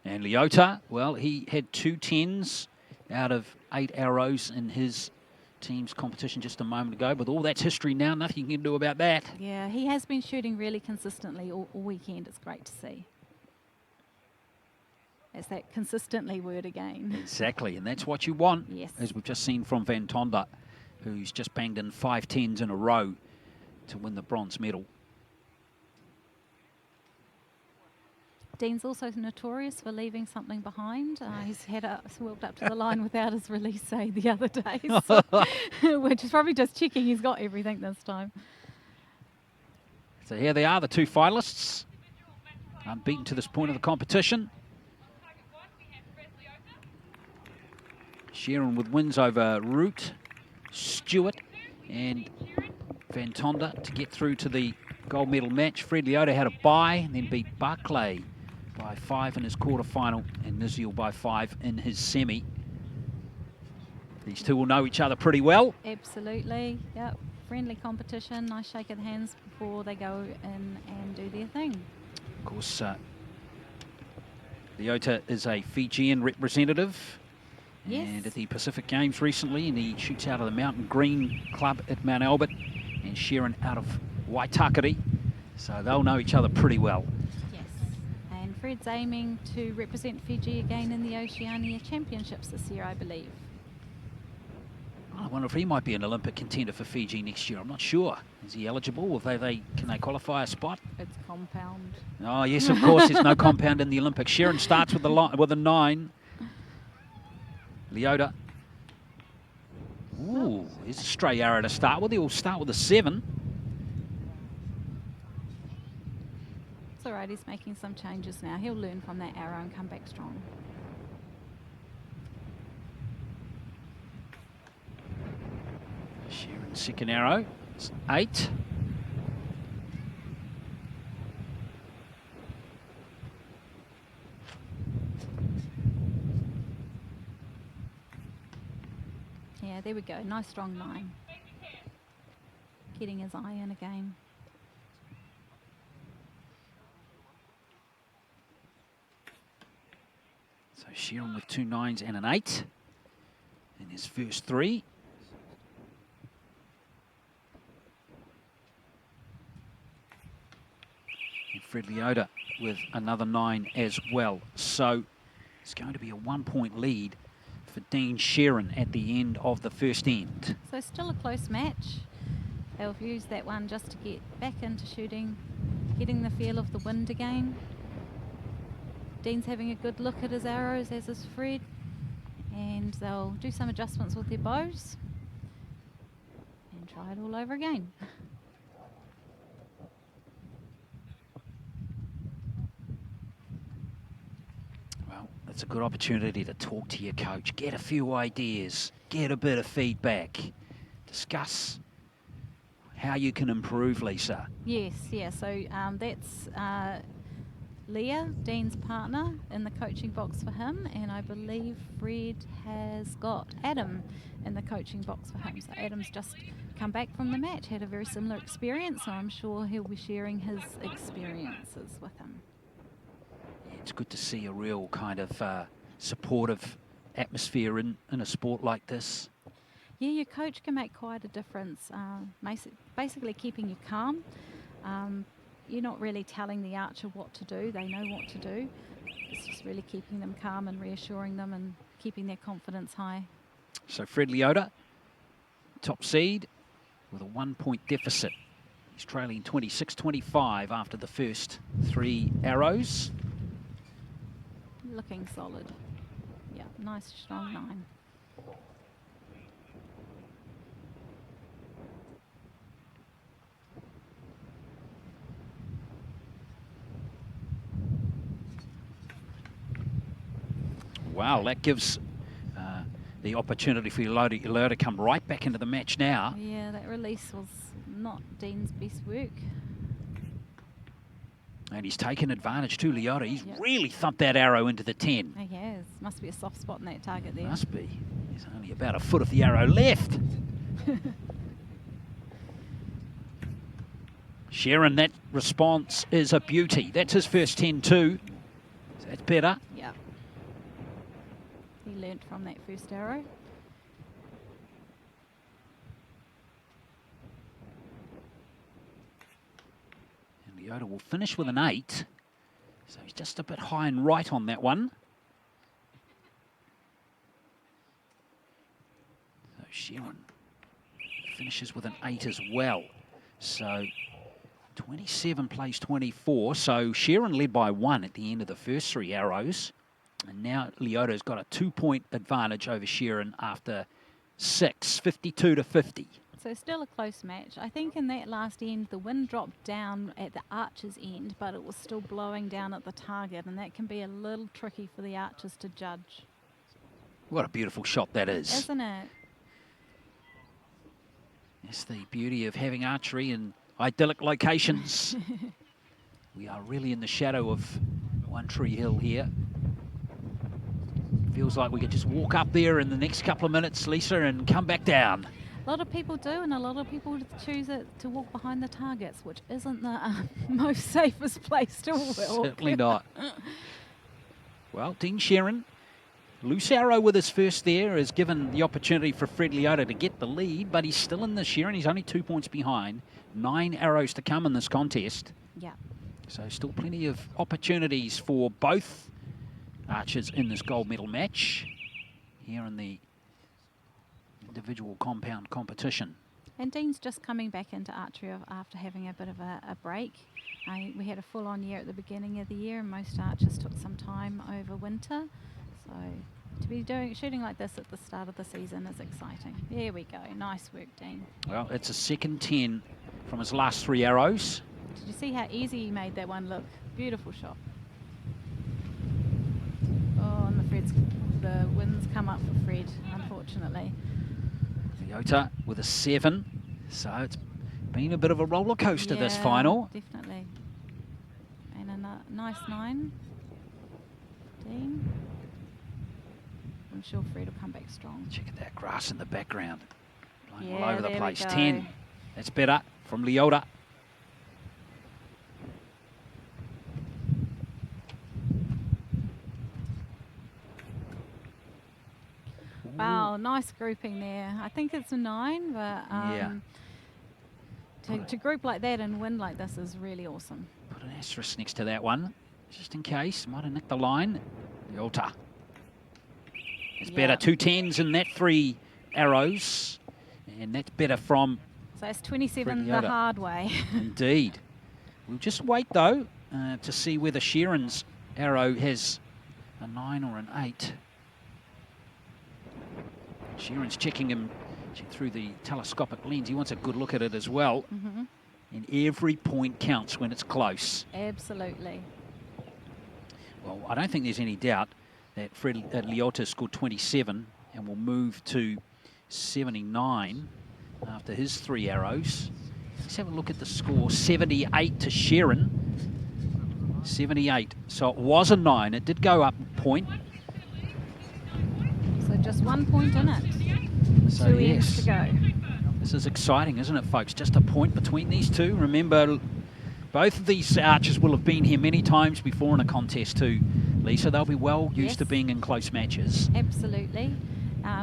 And Leota, well, he had 2 10s out of 8 arrows in his team's competition just a moment ago. But all that's history now. Nothing you can do about that. Yeah, he has been shooting really consistently all weekend. It's great to see. It's that consistently word again. Exactly, and that's what you want, yes, as we've just seen from Van Tonder, who's just banged in 5 10s in a row to win the bronze medal. Dean's also notorious for leaving something behind. He's walked up to the line without his release say the other day, so, which is probably just checking he's got everything this time. So here they are, the two finalists, unbeaten to this point of the competition. Sheeran with wins over Root, Stewart and Van Tonda to get through to the gold medal match. Fred Leota had a bye and then beat Barclay by 5 in his quarterfinal and Niziel by 5 in his semi. These two will know each other pretty well. Absolutely, yep. Friendly competition, nice shake of the hands before they go in and do their thing. Of course, Leota is a Fijian representative. Yes. And at the Pacific Games recently, and he shoots out of the Mountain Green Club at Mount Albert, and Sheeran out of Waitakere. So they'll know each other pretty well. Yes, and Fred's aiming to represent Fiji again in the Oceania Championships this year, I believe. I wonder if he might be an Olympic contender for Fiji next year. I'm not sure. Is he eligible? Or can they qualify a spot? It's compound. Oh yes, of course. There's no compound in the Olympics. Sheeran starts with a 9. Leota. Ooh, here's a stray arrow to start with. He'll start with a 7. It's all right, he's making some changes now. He'll learn from that arrow and come back strong. Sheeran's second arrow. It's 8. Yeah, there we go. Nice strong 9. Getting his eye in again. So Sheeran with 2 9s and an 8 in his first 3. And Fred Leota with another 9 as well. So it's going to be a 1-point lead for Dean Sheeran at the end of the first end. So still a close match. They'll use that one just to get back into shooting, getting the feel of the wind again. Dean's having a good look at his arrows, as is Fred, and they'll do some adjustments with their bows and try it all over again. Well, it's a good opportunity to talk to your coach, get a few ideas, get a bit of feedback, discuss how you can improve, Lisa. Yes, yeah, so that's Leah, Dean's partner, in the coaching box for him, and I believe Fred has got Adam in the coaching box for him. So Adam's just come back from the match, had a very similar experience, so I'm sure he'll be sharing his experiences with him. Yeah, it's good to see a real kind of supportive atmosphere in a sport like this. Yeah, your coach can make quite a difference, basically keeping you calm. You're not really telling the archer what to do, they know what to do. It's just really keeping them calm and reassuring them and keeping their confidence high. So Fred Leota, top seed with a 1-point deficit. He's trailing 26-25 after the first 3 arrows. Looking solid. Yeah, nice strong 9. Wow, that gives the opportunity for Leota to come right back into the match now. Yeah, that release was not Dean's best work. And he's taken advantage too, Leota. He's really thumped that arrow into the 10. He has. Must be a soft spot in that target there. Must be. There's only about a foot of the arrow left. Sheeran, that response is a beauty. That's his first 10 too. So that's better. Yeah. He learnt from that first arrow. And Leota will finish with an 8. So he's just a bit high and right on that one. So Sheeran finishes with an 8 as well. So 27 plays 24, so Sheeran led by 1 at the end of the first 3 arrows. And now Leota's got a 2-point advantage over Sheeran after 6, 52 to 50. So still a close match. I think in that last end, the wind dropped down at the archer's end, but it was still blowing down at the target, and that can be a little tricky for the archers to judge. What a beautiful shot that is. Isn't it? That's the beauty of having archery in idyllic locations. We are really in the shadow of One Tree Hill here. Feels like we could just walk up there in the next couple of minutes, Lisa, and come back down. A lot of people do, and a lot of people choose it to walk behind the targets, which isn't the most safest place to walk. Certainly not. Well, Dean Sheeran, loose arrow with his first there, has given the opportunity for Fred Leota to get the lead, but he's still in the Sheeran. He's only 2 points behind. 9 arrows to come in this contest. Yeah. So still plenty of opportunities for both archers in this gold medal match here in the individual compound competition. And Dean's just coming back into archery after having a bit of a break. We had a full-on year at the beginning of the year, and most archers took some time over winter. So to be shooting like this at the start of the season is exciting. There we go. Nice work, Dean. Well, it's a second 10 from his last 3 arrows. Did you see how easy he made that one look? Beautiful shot. Oh, and the wind's come up for Fred, unfortunately. Leota with a 7, so it's been a bit of a roller coaster this final. Definitely. And a nice 9. Dean. I'm sure Fred will come back strong. Check out that grass in the background. Blowing all Yeah, over the there we place. go. 10. That's better from Leota. Wow, nice grouping there. I think it's a 9, but to group like that and win like this is really awesome. Put an asterisk next to that one, just in case. Might have nicked the line. Leota. It's better. 2 10s in that 3 arrows. And that's better from... So it's 27 the Leota. hard way. Indeed. We'll just wait, though, to see whether Sheeran's arrow has a 9 or an 8. Sheeran's checking him through the telescopic lens. He wants a good look at it as well. Mm-hmm. And every point counts when it's close. Absolutely. Well, I don't think there's any doubt that Leota scored 27 and will move to 79 after his 3 arrows. Let's have a look at the score. 78 to Sheeran. 78. So it was a 9. It did go up a point. So just 1 point in it. So 2 yes, ends to go. This is exciting, isn't it, folks? Just a point between these two. Remember, both of these archers will have been here many times before in a contest too, Lisa. They'll be well used to being in close matches. Absolutely.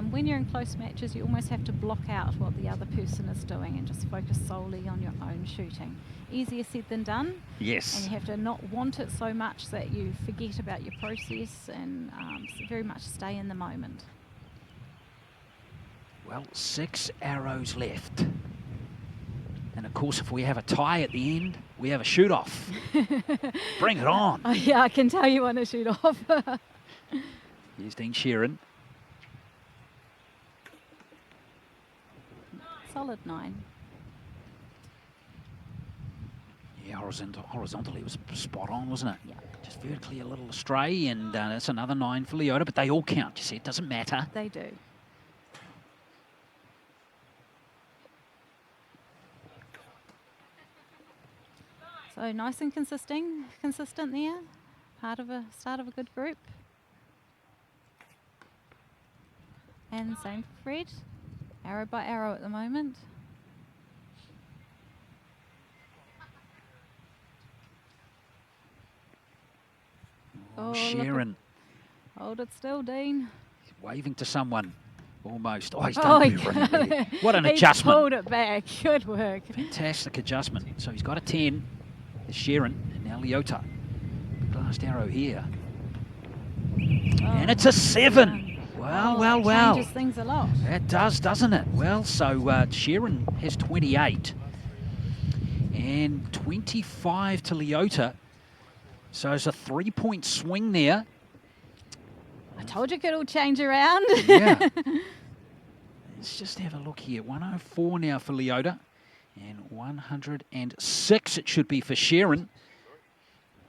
When you're in close matches, you almost have to block out what the other person is doing and just focus solely on your own shooting. Easier said than done. Yes. And you have to not want it so much that you forget about your process and very much stay in the moment. Well, 6 arrows left. And of course, if we have a tie at the end, we have a shoot-off. Bring it on. Oh, yeah, I can tell you want to shoot off. Here's Dean Sheeran. Solid 9. Yeah, horizontally it was spot on, wasn't it? Yeah. Just vertically a little astray, and that's another 9 for Leota, but they all count, you see, it doesn't matter. They do. So nice and consistent there. Part of a start of a good group. And same for Fred. Arrow by arrow at the moment. Oh, Sheeran. Hold it still, Dean. He's waving to someone, almost. Oh, he's done it brilliantly. What an adjustment. He pulled it back. Good work. Fantastic adjustment. So he's got a 10. There's Sheeran, and now Leota. Big last arrow here. Oh, and it's a 7. Wow, wow, wow. Changes things a lot. That does, doesn't it? Well, so Sheeran has 28. and 25 to Leota. So it's a 3-point swing there. I told you it could all change around. Yeah. Let's just have a look here. 104 now for Leota. And 106 it should be for Sharon.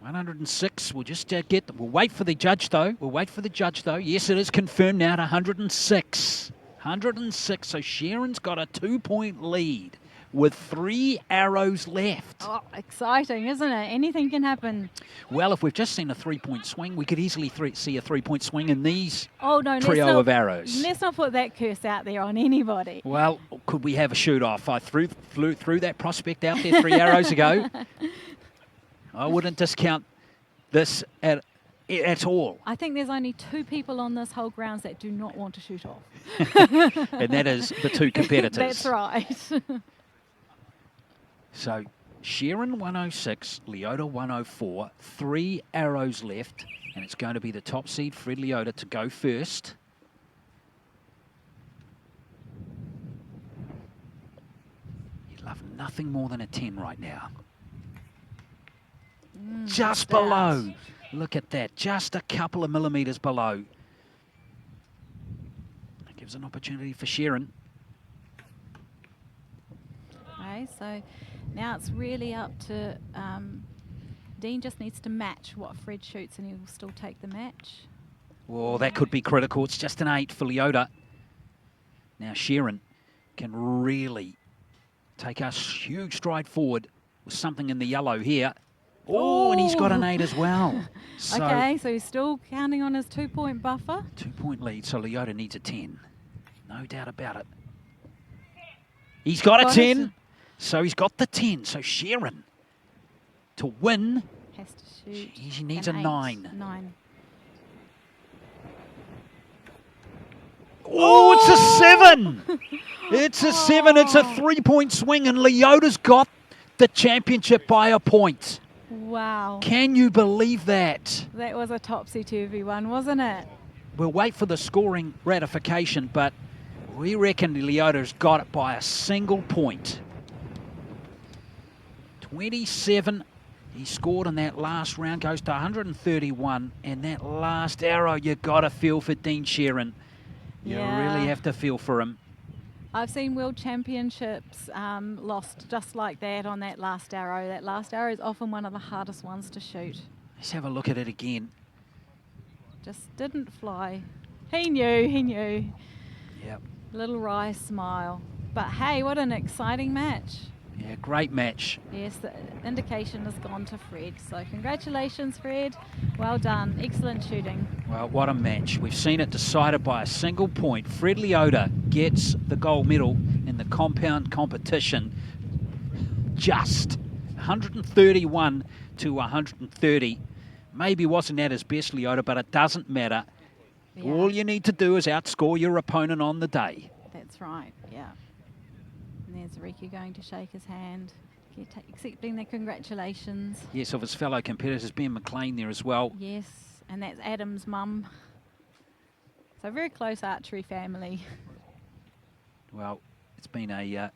106, we'll just get them. We'll wait for the judge though. Yes, it is confirmed now at 106. 106, so Sharon's got a 2-point lead with 3 arrows left. Oh, exciting, isn't it? Anything can happen. Well, if we've just seen a 3-point swing, we could easily see a 3-point swing in these no, trio of arrows. Let's not put that curse out there on anybody. Well, could we have a shoot-off? I flew through that prospect out there 3 arrows ago. I wouldn't discount this at all. I think there's only 2 people on this whole grounds that do not want to shoot off. And that is the 2 competitors. That's right. So Sharon 106, Leota 104, 3 arrows left, and it's going to be the top seed, Fred Leota, to go first. He'd love nothing more than a 10 right now. Just below. Look at that, just a couple of millimetres below. That gives an opportunity for Sharon. Okay, so now it's really up to Dean. Just needs to match what Fred shoots and he will still take the match. Well, that could be critical. It's just an 8 for Leota. Now Sharon can really take a huge stride forward with something in the yellow here. Oh, and he's got an 8 as well. So okay, so he's still counting on his 2-point buffer. 2-point lead, so Leota needs a 10. No doubt about it. He's got a 10. So he's got the 10. So Sharon, to win, has to shoot. She needs a 8. 9. 9. Oh, it's a 7. It's a 7. It's a 3-point swing, and Leota's got the championship by a point. Wow. Can you believe that? That was a topsy-turvy one, wasn't it? We'll wait for the scoring ratification, but we reckon Leota's got it by a single point. 27 he scored in that last round, goes to 131, and that last arrow, you got to feel for Dean Sharon. You really have to feel for him. I've seen World Championships lost just like that on that last arrow. That last arrow is often one of the hardest ones to shoot. Let's have a look at it again. Just didn't fly. He knew. Yep. Little wry smile. But hey, what an exciting match. Yeah, great match. Yes, the indication has gone to Fred. So congratulations, Fred. Well done. Excellent shooting. Well, what a match. We've seen it decided by a single point. Fred Leota gets the gold medal in the compound competition. Just 131 to 130. Maybe wasn't at his best, Leota, but it doesn't matter. Yeah. All you need to do is outscore your opponent on the day. That's right, yeah. And there's Riku going to shake his hand, accepting the congratulations. Yes, of his fellow competitors, Ben McLean there as well. Yes, and that's Adam's mum. So very close archery family. Well, it's been a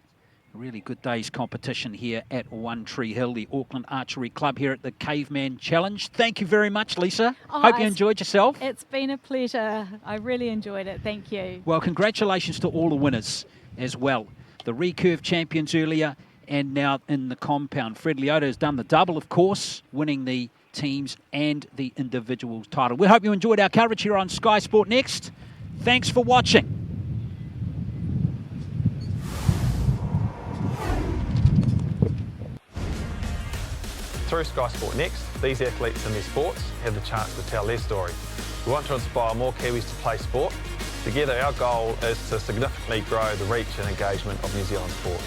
really good day's competition here at One Tree Hill, the Auckland Archery Club here at the Caveman Challenge. Thank you very much, Lisa. Hope you enjoyed yourself. It's been a pleasure. I really enjoyed it. Thank you. Well, congratulations to all the winners as well. The recurve champions earlier and now in the compound. Fred Leota has done the double, of course, winning the teams and the individuals title. We hope you enjoyed our coverage here on Sky Sport Next. Thanks for watching. Through Sky Sport Next, these athletes in their sports have the chance to tell their story. We want to inspire more Kiwis to play sport. Together, our goal is to significantly grow the reach and engagement of New Zealand sports.